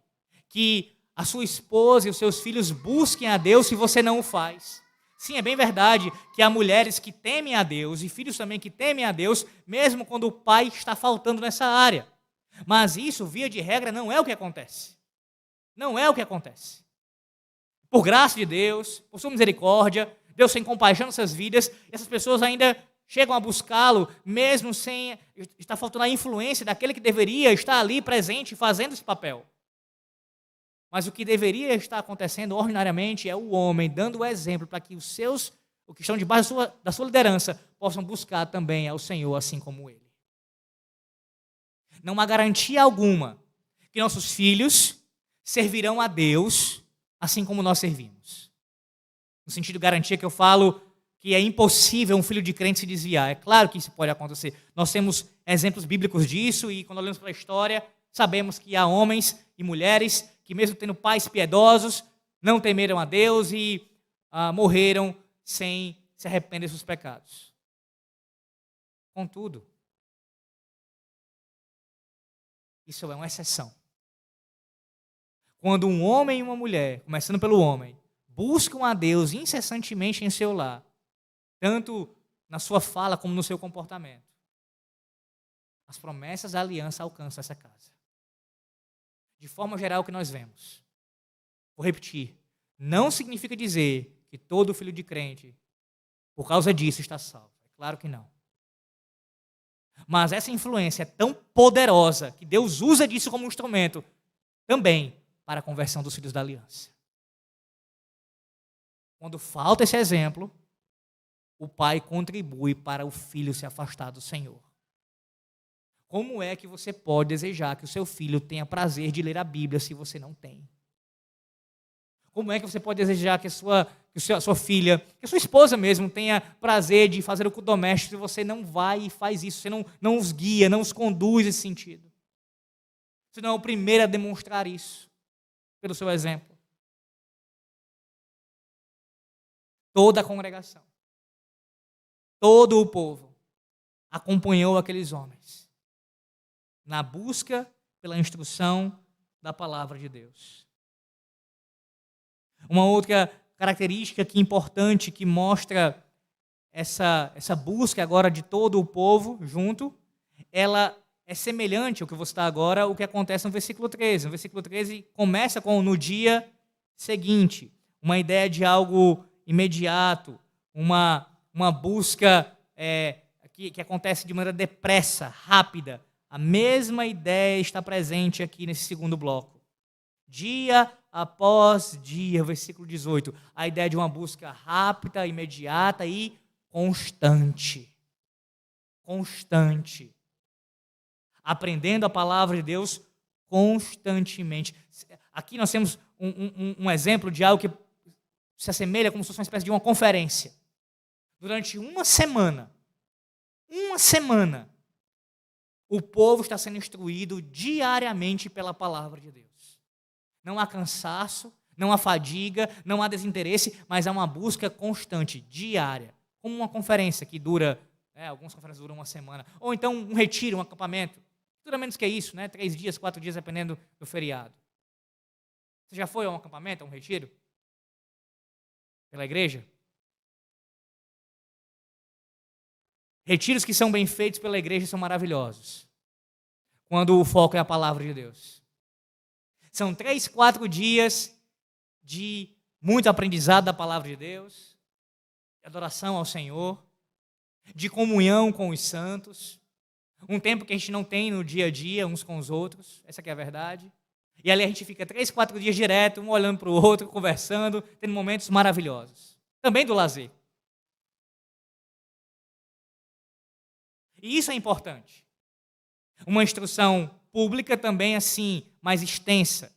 que a sua esposa e os seus filhos busquem a Deus se você não o faz. Sim, é bem verdade que há mulheres que temem a Deus e filhos também que temem a Deus, mesmo quando o pai está faltando nessa área. Mas isso, via de regra, não é o que acontece. Não é o que acontece. Por graça de Deus, por sua misericórdia, Deus tem compaixão nessas vidas, essas pessoas ainda chegam a buscá-lo, mesmo sem estar faltando a influência daquele que deveria estar ali presente fazendo esse papel. Mas o que deveria estar acontecendo ordinariamente é o homem dando o exemplo para que os que estão debaixo da sua liderança, possam buscar também ao Senhor, assim como ele. Não há garantia alguma que nossos filhos servirão a Deus assim como nós servimos. No sentido de garantia que eu falo que é impossível um filho de crente se desviar. É claro que isso pode acontecer. Nós temos exemplos bíblicos disso e quando olhamos para a história, sabemos que há homens e mulheres que mesmo tendo pais piedosos, não temeram a Deus e morreram sem se arrepender dos seus pecados. Contudo, isso é uma exceção. Quando um homem e uma mulher, começando pelo homem, buscam a Deus incessantemente em seu lar, tanto na sua fala como no seu comportamento, as promessas da aliança alcançam essa casa. De forma geral, o que nós vemos, vou repetir, não significa dizer que todo filho de crente, por causa disso, está salvo. É claro que não. Mas essa influência é tão poderosa que Deus usa disso como instrumento também para a conversão dos filhos da aliança. Quando falta esse exemplo, o pai contribui para o filho se afastar do Senhor. Como é que você pode desejar que o seu filho tenha prazer de ler a Bíblia se você não tem? Como é que você pode desejar que a sua filha, que a sua esposa mesmo tenha prazer de fazer o culto doméstico se você não vai e faz isso, você não os guia, não os conduz nesse sentido? Você não é o primeiro a demonstrar isso pelo seu exemplo. Toda a congregação, todo o povo acompanhou aqueles homens na busca pela instrução da palavra de Deus. Uma outra característica que importante que mostra essa busca agora de todo o povo junto, ela é semelhante ao que eu vou citar agora, o que acontece no versículo 13. No versículo 13 começa com no dia seguinte, uma ideia de algo imediato, uma busca que acontece de maneira depressa, rápida. A mesma ideia está presente aqui nesse segundo bloco. Dia após dia, versículo 18. A ideia de uma busca rápida, imediata e constante. Constante. Aprendendo a palavra de Deus constantemente. Aqui nós temos um exemplo de algo que se assemelha como se fosse uma espécie de uma conferência. Durante uma semana, o povo está sendo instruído diariamente pela palavra de Deus. Não há cansaço, não há fadiga, não há desinteresse, mas há uma busca constante, diária. Como uma conferência que dura, algumas conferências duram uma semana. Ou então um retiro, um acampamento. Dura menos que isso, 3 dias, 4 dias, dependendo do feriado. Você já foi a um acampamento, a um retiro? Pela igreja? Retiros que são bem feitos pela igreja são maravilhosos. Quando o foco é a palavra de Deus. São 3, 4 dias de muito aprendizado da palavra de Deus, de adoração ao Senhor, de comunhão com os santos, um tempo que a gente não tem no dia a dia uns com os outros, essa que é a verdade. E ali a gente fica 3, 4 dias direto, um olhando para o outro, conversando, tendo momentos maravilhosos. Também do lazer. E isso é importante. Uma instrução pública também assim, mais extensa.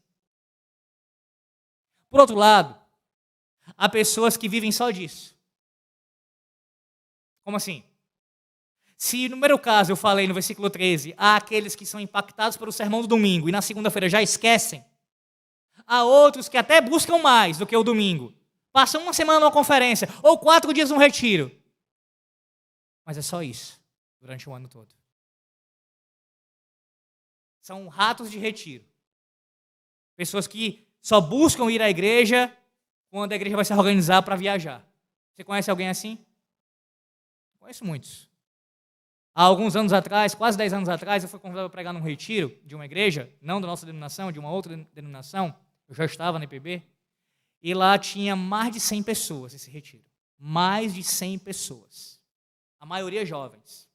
Por outro lado, há pessoas que vivem só disso. Como assim? Se no primeiro caso eu falei no versículo 13, há aqueles que são impactados pelo sermão do domingo e na segunda-feira já esquecem, há outros que até buscam mais do que o domingo. Passam uma semana numa conferência ou 4 dias num retiro. Mas é só isso durante o ano todo. São ratos de retiro. Pessoas que só buscam ir à igreja quando a igreja vai se organizar para viajar. Você conhece alguém assim? Conheço muitos. Há alguns anos atrás, quase 10 anos atrás, eu fui convidado para pregar num retiro de uma igreja, não da nossa denominação, de uma outra denominação. Eu já estava na IPB. E lá tinha mais de 100 pessoas esse retiro. Mais de 100 pessoas. A maioria jovens.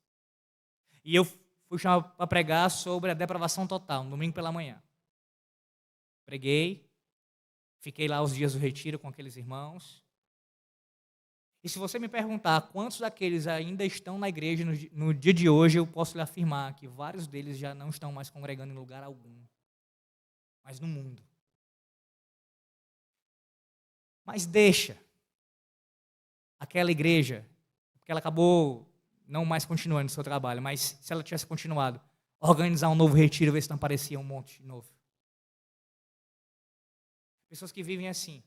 E eu fui chamado para pregar sobre a depravação total, no domingo pela manhã. Preguei, fiquei lá os dias do retiro com aqueles irmãos. E se você me perguntar quantos daqueles ainda estão na igreja no dia de hoje, eu posso lhe afirmar que vários deles já não estão mais congregando em lugar algum. Mas no mundo. Mas deixa aquela igreja, porque ela acabou não mais continuando o seu trabalho, mas se ela tivesse continuado, organizar um novo retiro, ver se não aparecia um monte de novo. Pessoas que vivem assim,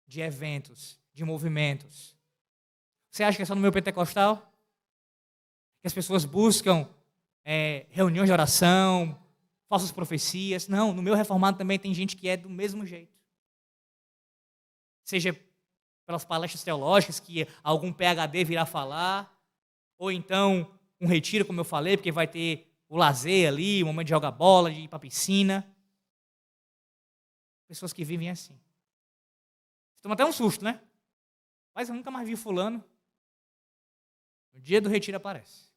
de eventos, de movimentos. Você acha que é só no meu pentecostal? Que as pessoas buscam reuniões de oração, falsas profecias? Não, no meu reformado também tem gente que é do mesmo jeito. Seja pelas palestras teológicas que algum PhD virá falar, ou então um retiro, como eu falei, porque vai ter o lazer ali, o momento de jogar bola, de ir para a piscina. Pessoas que vivem assim. Toma até um susto, né? Mas eu nunca mais vi fulano. No dia do retiro aparece.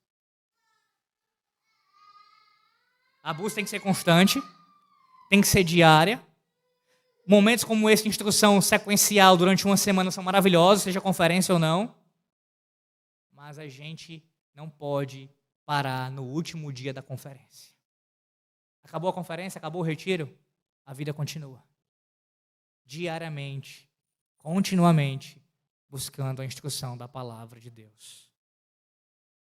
A busca tem que ser constante, tem que ser diária. Momentos como esse de instrução sequencial durante uma semana são maravilhosos, seja conferência ou não. Mas a gente não pode parar no último dia da conferência. Acabou a conferência, acabou o retiro, a vida continua. Diariamente, continuamente, buscando a instrução da palavra de Deus.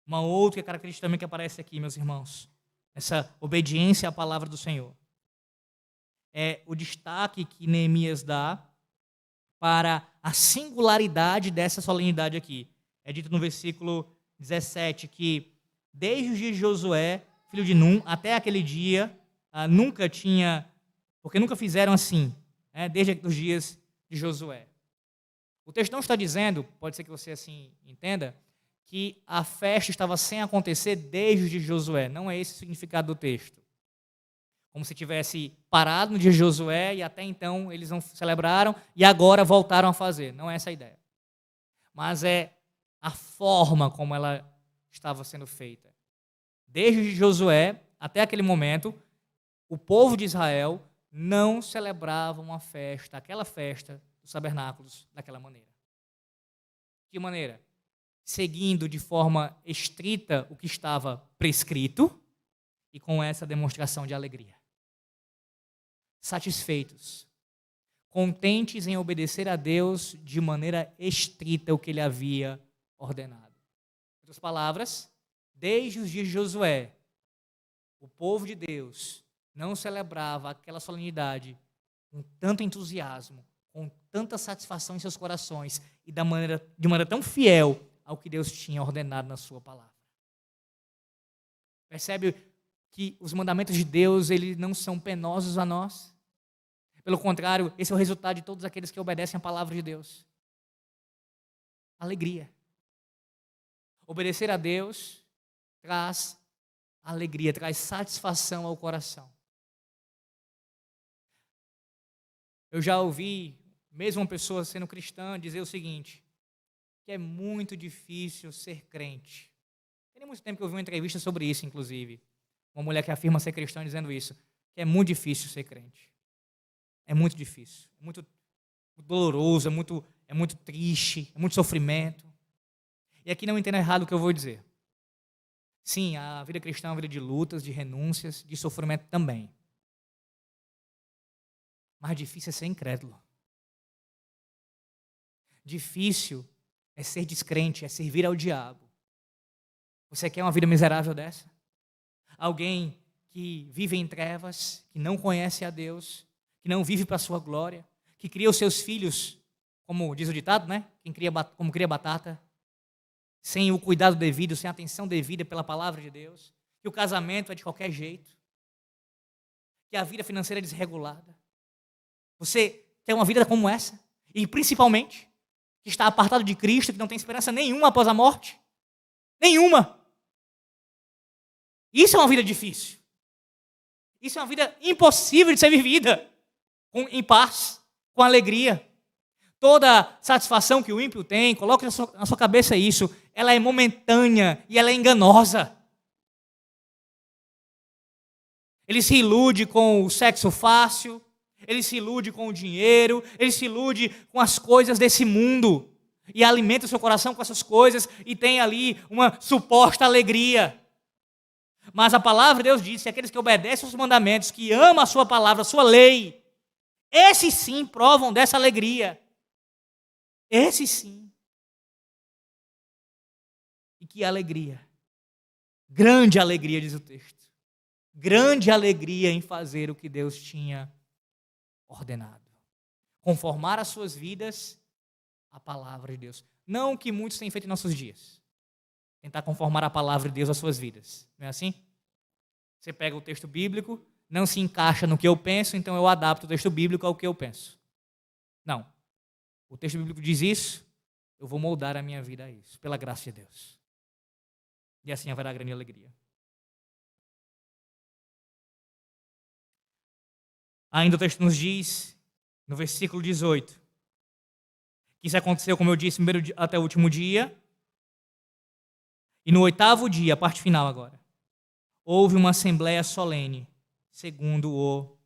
Uma outra característica também que aparece aqui, meus irmãos, essa obediência à palavra do Senhor, é o destaque que Neemias dá para a singularidade dessa solenidade aqui. É dito no versículo 17 que desde os dias de Josué, filho de Num, até aquele dia, porque nunca fizeram assim, desde os dias de Josué. O texto não está dizendo, pode ser que você assim entenda, que a festa estava sem acontecer desde os dias de Josué. Não é esse o significado do texto. Como se tivesse parado no dia de Josué e até então eles não celebraram e agora voltaram a fazer. Não é essa a ideia. Mas é a forma como ela estava sendo feita. Desde Josué até aquele momento, o povo de Israel não celebrava uma festa, aquela festa dos tabernáculos, daquela maneira. De que maneira? Seguindo de forma estrita o que estava prescrito e com essa demonstração de alegria. Satisfeitos, contentes em obedecer a Deus de maneira estrita o que ele havia ordenado. Em outras palavras, desde os dias de Josué, o povo de Deus não celebrava aquela solenidade com tanto entusiasmo, com tanta satisfação em seus corações e de maneira tão fiel ao que Deus tinha ordenado na sua palavra. Percebe que os mandamentos de Deus, eles não são penosos a nós? Pelo contrário, esse é o resultado de todos aqueles que obedecem a palavra de Deus. Alegria. Obedecer a Deus traz alegria, traz satisfação ao coração. Eu já ouvi, mesmo uma pessoa sendo cristã, dizer o seguinte, que é muito difícil ser crente. Tem muito tempo que eu vi uma entrevista sobre isso, inclusive. Uma mulher que afirma ser cristã dizendo isso, que é muito difícil ser crente. É muito difícil, é muito doloroso, é muito triste, é muito sofrimento. E aqui não entenda errado o que eu vou dizer. Sim, a vida cristã é uma vida de lutas, de renúncias, de sofrimento também. Mas difícil é ser incrédulo. Difícil é ser descrente, é servir ao diabo. Você quer uma vida miserável dessa? Alguém que vive em trevas, que não conhece a Deus, que não vive para a sua glória, que cria os seus filhos, como diz o ditado, né? Como cria batata, sem o cuidado devido, sem a atenção devida pela palavra de Deus, que o casamento é de qualquer jeito, que a vida financeira é desregulada. Você quer uma vida como essa? E principalmente, que está apartado de Cristo, que não tem esperança nenhuma após a morte? Nenhuma! Isso é uma vida difícil. Isso é uma vida impossível de ser vivida em paz, com alegria. Toda satisfação que o ímpio tem, coloque na sua cabeça isso, ela é momentânea e ela é enganosa. Ele se ilude com o sexo fácil, ele se ilude com o dinheiro, ele se ilude com as coisas desse mundo e alimenta o seu coração com essas coisas e tem ali uma suposta alegria. Mas a palavra de Deus diz que aqueles que obedecem aos mandamentos, que amam a sua palavra, a sua lei, esses sim provam dessa alegria. Esse sim. E que alegria. Grande alegria, diz o texto. Grande alegria em fazer o que Deus tinha ordenado. Conformar as suas vidas à palavra de Deus. Não o que muitos têm feito em nossos dias. Tentar conformar a palavra de Deus às suas vidas. Não é assim? Você pega o texto bíblico, não se encaixa no que eu penso, então eu adapto o texto bíblico ao que eu penso. Não. O texto bíblico diz isso, eu vou moldar a minha vida a isso, pela graça de Deus. E assim haverá grande alegria. Ainda o texto nos diz, no versículo 18, que isso aconteceu, como eu disse, primeiro até o último dia. E no 8º dia, a parte final agora, houve uma assembleia solene, segundo o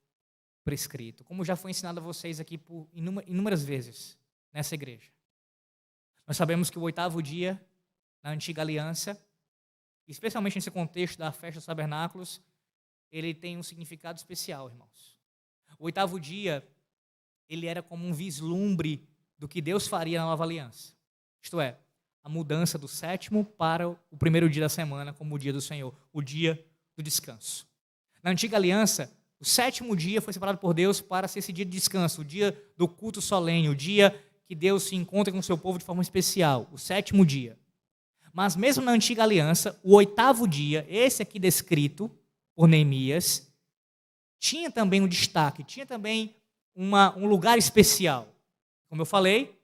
prescrito. Como já foi ensinado a vocês aqui por inúmeras vezes nessa igreja. Nós sabemos que o 8º dia, na antiga aliança, especialmente nesse contexto da festa dos tabernáculos, ele tem um significado especial, irmãos. O 8º dia, ele era como um vislumbre do que Deus faria na nova aliança. Isto é, a mudança do 7º para o primeiro dia da semana como o dia do Senhor, o dia do descanso. Na antiga aliança, o 7º dia foi separado por Deus para ser esse dia de descanso, o dia do culto solene, o dia que Deus se encontra com o seu povo de forma especial, o 7º dia. Mas mesmo na antiga aliança, o 8º dia, esse aqui descrito por Neemias, tinha também um destaque, tinha também um lugar especial. Como eu falei,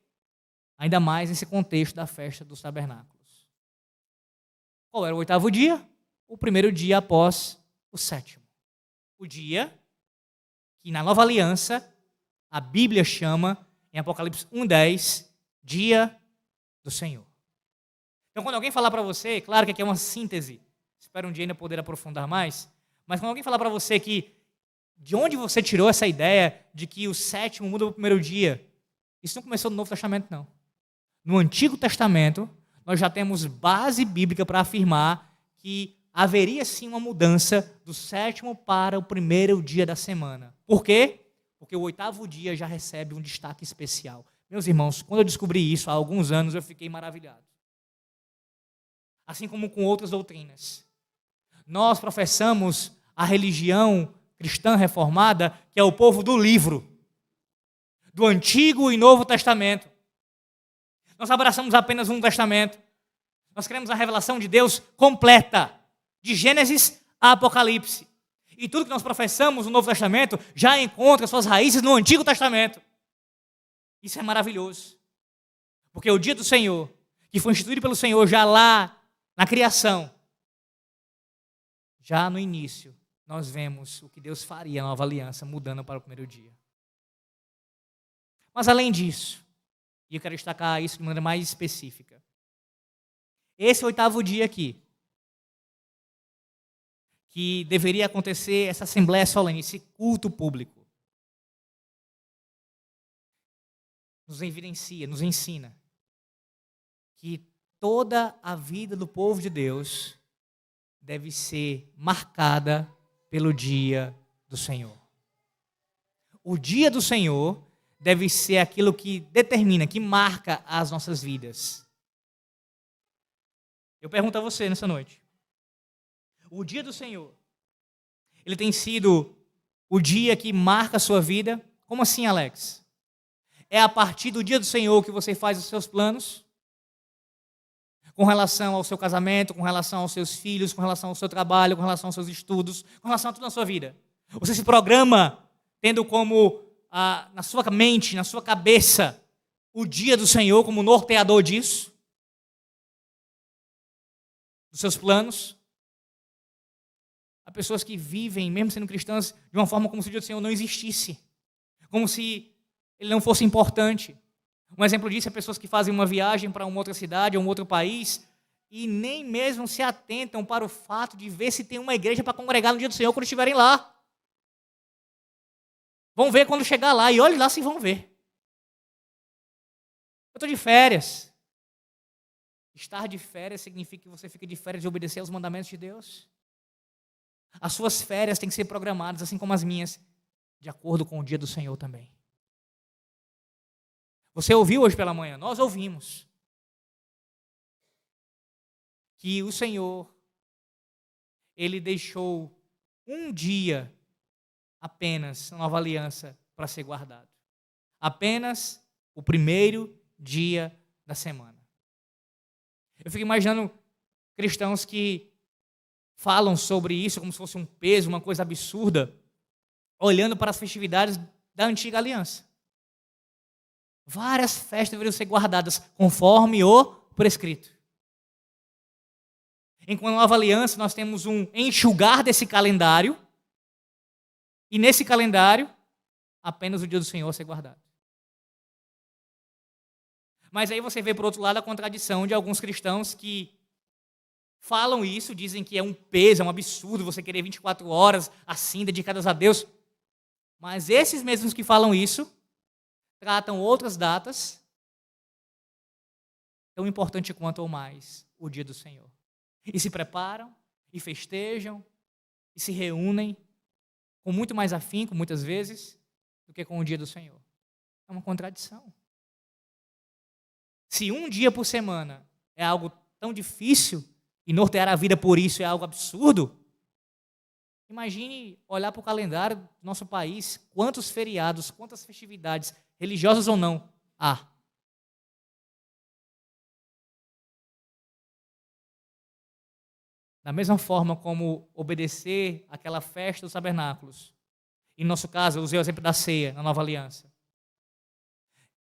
ainda mais nesse contexto da festa dos tabernáculos. Qual era o 8º dia? O primeiro dia após o 7º. O dia que na nova aliança a Bíblia chama, em Apocalipse 1:10, dia do Senhor. Então, quando alguém falar para você, claro que aqui é uma síntese, espero um dia ainda poder aprofundar mais, mas quando alguém falar para você que de onde você tirou essa ideia de que o 7º muda para o primeiro dia, isso não começou no Novo Testamento, não. No Antigo Testamento, nós já temos base bíblica para afirmar que haveria sim uma mudança do 7º para o primeiro dia da semana. Por quê? Porque o 8º dia já recebe um destaque especial. Meus irmãos, quando eu descobri isso há alguns anos, eu fiquei maravilhado. Assim como com outras doutrinas. Nós professamos a religião cristã reformada, que é o povo do livro, do Antigo e Novo Testamento. Nós abraçamos apenas um testamento. Nós queremos a revelação de Deus completa, de Gênesis a Apocalipse. E tudo que nós professamos no Novo Testamento já encontra suas raízes no Antigo Testamento. Isso é maravilhoso. Porque o dia do Senhor, que foi instituído pelo Senhor já lá na criação, já no início, nós vemos o que Deus faria na nova aliança, mudando para o primeiro dia. Mas além disso, e eu quero destacar isso de maneira mais específica, esse 8º dia aqui, que deveria acontecer essa assembleia solene, esse culto público, nos evidencia, nos ensina que toda a vida do povo de Deus deve ser marcada pelo dia do Senhor. O dia do Senhor deve ser aquilo que determina, que marca as nossas vidas. Eu pergunto a você nessa noite. O dia do Senhor, ele tem sido o dia que marca a sua vida? Como assim, Alex? É a partir do dia do Senhor que você faz os seus planos? Com relação ao seu casamento, com relação aos seus filhos, com relação ao seu trabalho, com relação aos seus estudos, com relação a tudo na sua vida. Você se programa tendo como na sua mente, na sua cabeça, o dia do Senhor como norteador disso? Dos seus planos? Há pessoas que vivem, mesmo sendo cristãs, de uma forma como se o dia do Senhor não existisse. Como se ele não fosse importante. Um exemplo disso é pessoas que fazem uma viagem para uma outra cidade ou um outro país e nem mesmo se atentam para o fato de ver se tem uma igreja para congregar no dia do Senhor quando estiverem lá. Vão ver quando chegar lá e olhe lá se vão ver. Eu estou de férias. Estar de férias significa que você fica de férias de obedecer aos mandamentos de Deus. As suas férias têm que ser programadas, assim como as minhas, de acordo com o dia do Senhor também. Você ouviu hoje pela manhã, nós ouvimos, que o Senhor, Ele deixou um dia apenas na nova aliança para ser guardado. Apenas o primeiro dia da semana. Eu fico imaginando cristãos que falam sobre isso como se fosse um peso, uma coisa absurda, olhando para as festividades da antiga aliança. Várias festas deveriam ser guardadas conforme o prescrito. Enquanto na nova aliança nós temos um enxugar desse calendário, e nesse calendário, apenas o dia do Senhor a ser guardado. Mas aí você vê, por outro lado, a contradição de alguns cristãos que falam isso, dizem que é um peso, é um absurdo você querer 24 horas assim, dedicadas a Deus. Mas esses mesmos que falam isso, tratam outras datas tão importante quanto ou mais o dia do Senhor. E se preparam, e festejam, e se reúnem com muito mais afinco, muitas vezes, do que com o dia do Senhor. É uma contradição. Se um dia por semana é algo tão difícil e nortear a vida por isso é algo absurdo, imagine olhar para o calendário do nosso país, quantos feriados, quantas festividades, religiosas ou não, há. Da mesma forma como obedecer àquela festa dos tabernáculos, em nosso caso, eu usei o exemplo da ceia, na nova aliança.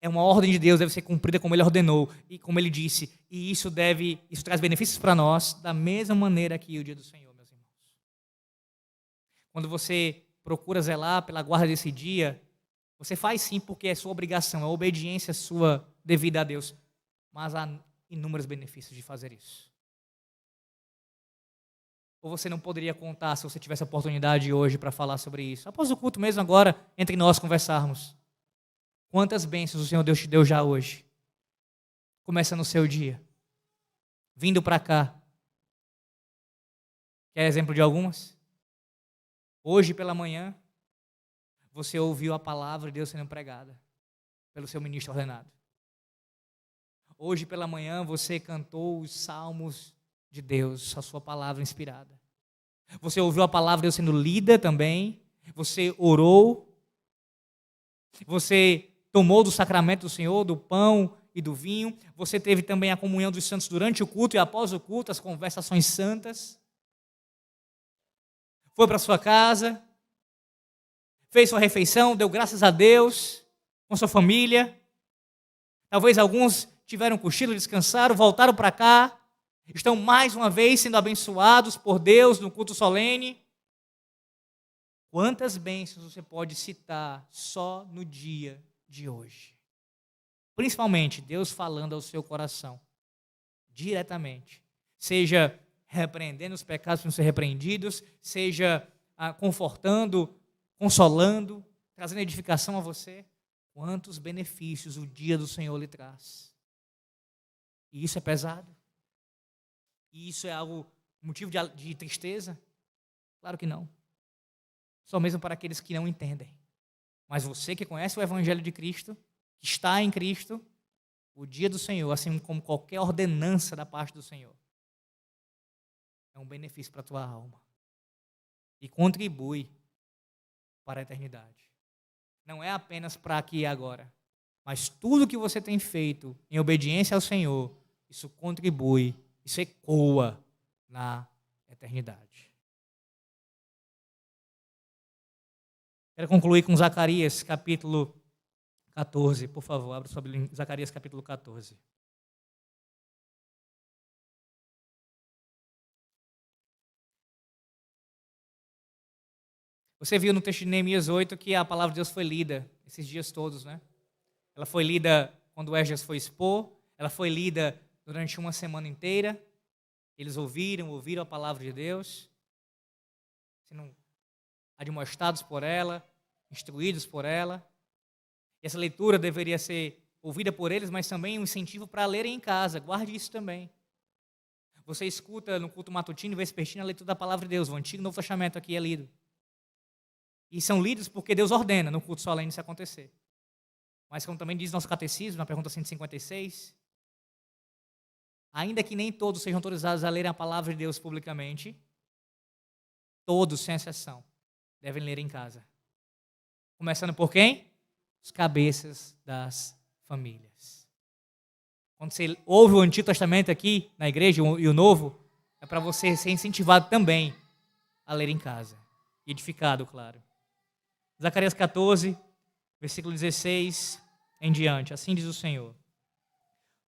É uma ordem de Deus, deve ser cumprida como Ele ordenou e como Ele disse. E isso traz benefícios para nós, da mesma maneira que o dia do Senhor, meus irmãos. Quando você procura zelar pela guarda desse dia, você faz sim porque é sua obrigação, é a obediência sua devida a Deus. Mas há inúmeros benefícios de fazer isso. Ou você não poderia contar se você tivesse a oportunidade hoje para falar sobre isso? Após o culto mesmo agora, entre nós conversarmos. Quantas bênçãos o Senhor Deus te deu já hoje? Começando o seu dia. Vindo para cá. Quer exemplo de algumas? Hoje pela manhã, você ouviu a palavra de Deus sendo pregada pelo seu ministro ordenado. Hoje pela manhã, você cantou os salmos de Deus, a sua palavra inspirada. Você ouviu a palavra de Deus sendo lida também. Você orou. Você tomou do sacramento do Senhor, do pão e do vinho. Você teve também a comunhão dos santos durante o culto e após o culto, as conversações santas. Foi para sua casa, fez sua refeição, deu graças a Deus com sua família. Talvez alguns tiveram um cochilo, descansaram, voltaram para cá. Estão mais uma vez sendo abençoados por Deus no culto solene. Quantas bênçãos você pode citar só no dia de hoje? Principalmente Deus falando ao seu coração, diretamente. Seja repreendendo os pecados que não ser repreendidos, seja confortando, consolando, trazendo edificação a você. Quantos benefícios o dia do Senhor lhe traz. E isso é pesado? E isso é algo, motivo de tristeza? Claro que não. Só mesmo para aqueles que não entendem. Mas você que conhece o Evangelho de Cristo, que está em Cristo, o dia do Senhor, assim como qualquer ordenança da parte do Senhor, é um benefício para a tua alma. E contribui para a eternidade. Não é apenas para aqui e agora, mas tudo que você tem feito em obediência ao Senhor, isso contribui, isso ecoa na eternidade. Quero concluir com Zacarias, capítulo 14. Por favor, abra sua Bíblia em Zacarias, capítulo 14. Você viu no texto de Neemias 8 que a palavra de Deus foi lida esses dias todos, né? Ela foi lida quando Esdras foi expor, ela foi lida durante uma semana inteira. Eles ouviram a palavra de Deus, sendo admoestados por ela, instruídos por ela. E essa leitura deveria ser ouvida por eles, mas também um incentivo para lerem em casa. Guarde isso também. Você escuta no culto matutino e vespertino a leitura da palavra de Deus. O Antigo e Novo Testamento aqui é lido. E são lidos porque Deus ordena no culto solene isso acontecer. Mas como também diz nosso catecismo, na pergunta 156, ainda que nem todos sejam autorizados a lerem a palavra de Deus publicamente, todos, sem exceção, devem ler em casa. Começando por quem? Os cabeças das famílias. Quando você ouve o Antigo Testamento aqui na igreja e o Novo, é para você ser incentivado também a ler em casa. E edificado, claro. Zacarias 14, versículo 16 em diante. Assim diz o Senhor: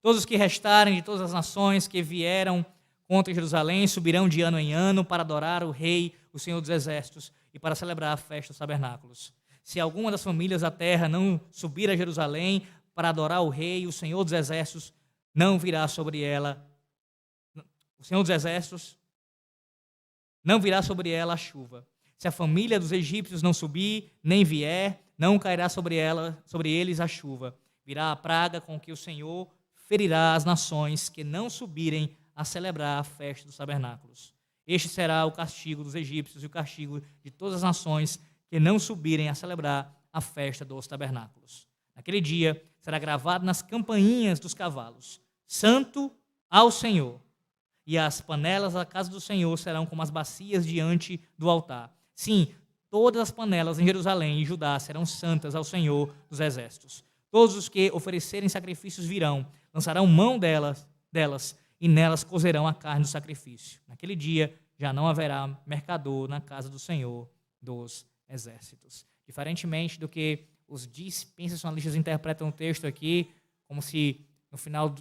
todos os que restarem de todas as nações que vieram contra Jerusalém subirão de ano em ano para adorar o Rei, o Senhor dos Exércitos, e para celebrar a festa dos tabernáculos. Se alguma das famílias da terra não subir a Jerusalém para adorar o Rei, o Senhor dos Exércitos, não virá sobre ela. O Senhor dos Exércitos não virá sobre ela a chuva. Se a família dos egípcios não subir, nem vier, não cairá sobre eles a chuva. Virá a praga com que o Senhor ferirá as nações que não subirem a celebrar a festa dos tabernáculos. Este será o castigo dos egípcios e o castigo de todas as nações que não subirem a celebrar a festa dos tabernáculos. Naquele dia será gravado nas campainhas dos cavalos: Santo ao Senhor. E as panelas da casa do Senhor serão como as bacias diante do altar. Sim, todas as panelas em Jerusalém e Judá serão santas ao Senhor dos Exércitos. Todos os que oferecerem sacrifícios virão, lançarão mão delas e nelas cozerão a carne do sacrifício. Naquele dia já não haverá mercador na casa do Senhor dos Exércitos. Diferentemente do que os dispensacionalistas interpretam o texto aqui, como se no final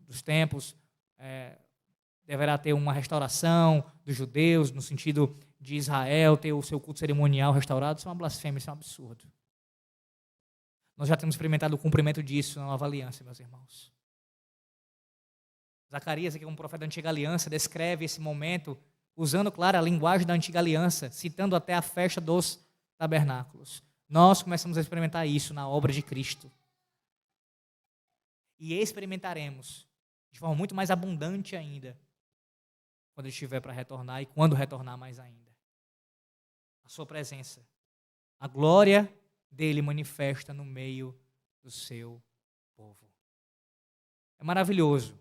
dos tempos deverá ter uma restauração dos judeus, no sentido de Israel ter o seu culto cerimonial restaurado. Isso é uma blasfêmia, isso é um absurdo. Nós já temos experimentado o cumprimento disso na nova aliança, meus irmãos. Zacarias, aqui como profeta da antiga aliança, descreve esse momento usando, claro, a linguagem da antiga aliança, citando até a festa dos tabernáculos. Nós começamos a experimentar isso na obra de Cristo. E experimentaremos de forma muito mais abundante ainda quando ele estiver para retornar e quando retornar mais ainda. A sua presença, a glória dele manifesta no meio do seu povo. É maravilhoso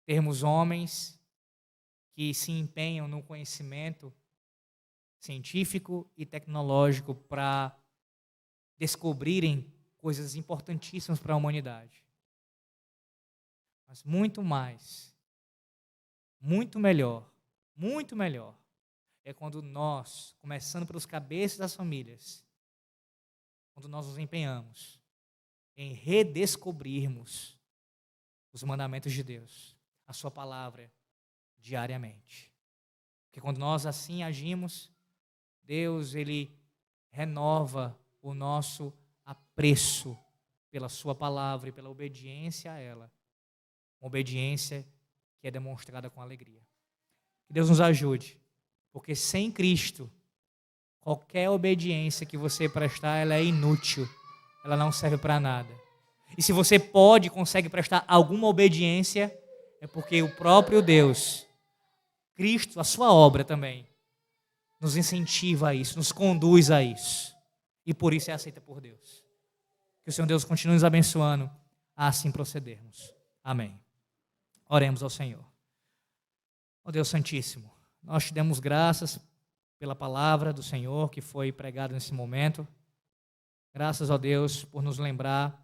termos homens que se empenham no conhecimento científico e tecnológico para descobrirem coisas importantíssimas para a humanidade. Mas muito mais, muito melhor é quando nós, começando pelos cabeças das famílias, quando nós nos empenhamos em redescobrirmos os mandamentos de Deus, a sua palavra, diariamente. Porque quando nós assim agimos, Deus, ele renova o nosso apreço pela sua palavra e pela obediência a ela. Uma obediência que é demonstrada com alegria. Que Deus nos ajude, porque sem Cristo, qualquer obediência que você prestar, ela é inútil, ela não serve para nada. E se você consegue prestar alguma obediência, é porque o próprio Deus, Cristo, a sua obra também, nos incentiva a isso, nos conduz a isso. E por isso é aceita por Deus. Que o Senhor Deus continue nos abençoando a assim procedermos. Amém. Oremos ao Senhor. Ó Deus Santíssimo, nós te damos graças pela palavra do Senhor que foi pregada nesse momento. Graças, ó Deus, por nos lembrar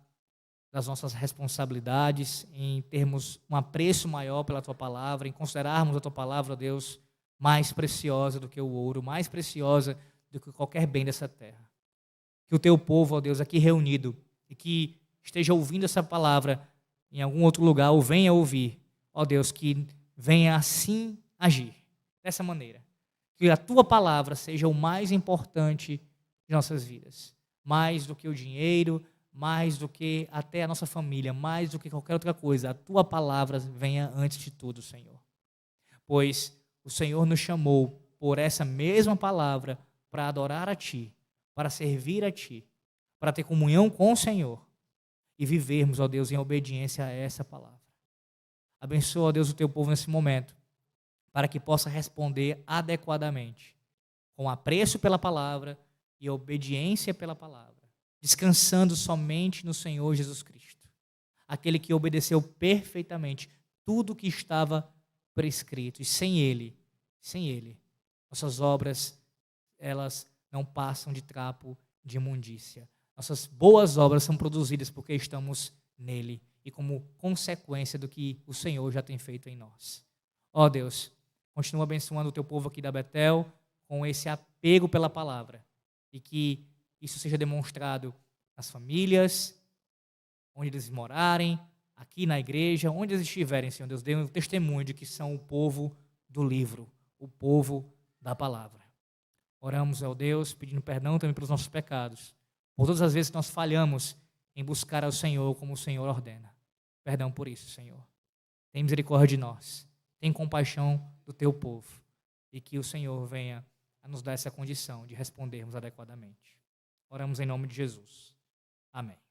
das nossas responsabilidades, em termos um apreço maior pela Tua palavra, em considerarmos a Tua palavra, ó Deus, mais preciosa do que o ouro, mais preciosa do que qualquer bem dessa terra. Que o Teu povo, ó Deus, aqui reunido, e que esteja ouvindo essa palavra em algum outro lugar, ou venha ouvir, ó Deus, que venha assim agir, dessa maneira. Que a Tua palavra seja o mais importante de nossas vidas, mais do que o dinheiro, mais do que até a nossa família, mais do que qualquer outra coisa. A Tua palavra venha antes de tudo, Senhor. Pois o Senhor nos chamou por essa mesma palavra para adorar a Ti, para servir a Ti, para ter comunhão com o Senhor e vivermos, ó Deus, em obediência a essa palavra. Abençoa, ó Deus, o Teu povo nesse momento, para que possa responder adequadamente, com apreço pela palavra e obediência pela palavra. descansando somente no Senhor Jesus Cristo, aquele que obedeceu perfeitamente tudo o que estava prescrito, e sem Ele, nossas obras, elas não passam de trapo de imundícia. Nossas boas obras são produzidas porque estamos nele e como consequência do que o Senhor já tem feito em nós. Ó Deus, continua abençoando o teu povo aqui da Betel com esse apego pela palavra e que isso seja demonstrado nas famílias, onde eles morarem, aqui na igreja, onde eles estiverem, Senhor Deus, dê um testemunho de que são o povo do livro, o povo da palavra. Oramos ao Deus, pedindo perdão também pelos nossos pecados, por todas as vezes que nós falhamos em buscar ao Senhor como o Senhor ordena. Perdão por isso, Senhor. Tem misericórdia de nós. Tem compaixão do teu povo. E que o Senhor venha a nos dar essa condição de respondermos adequadamente. Oramos em nome de Jesus. Amém.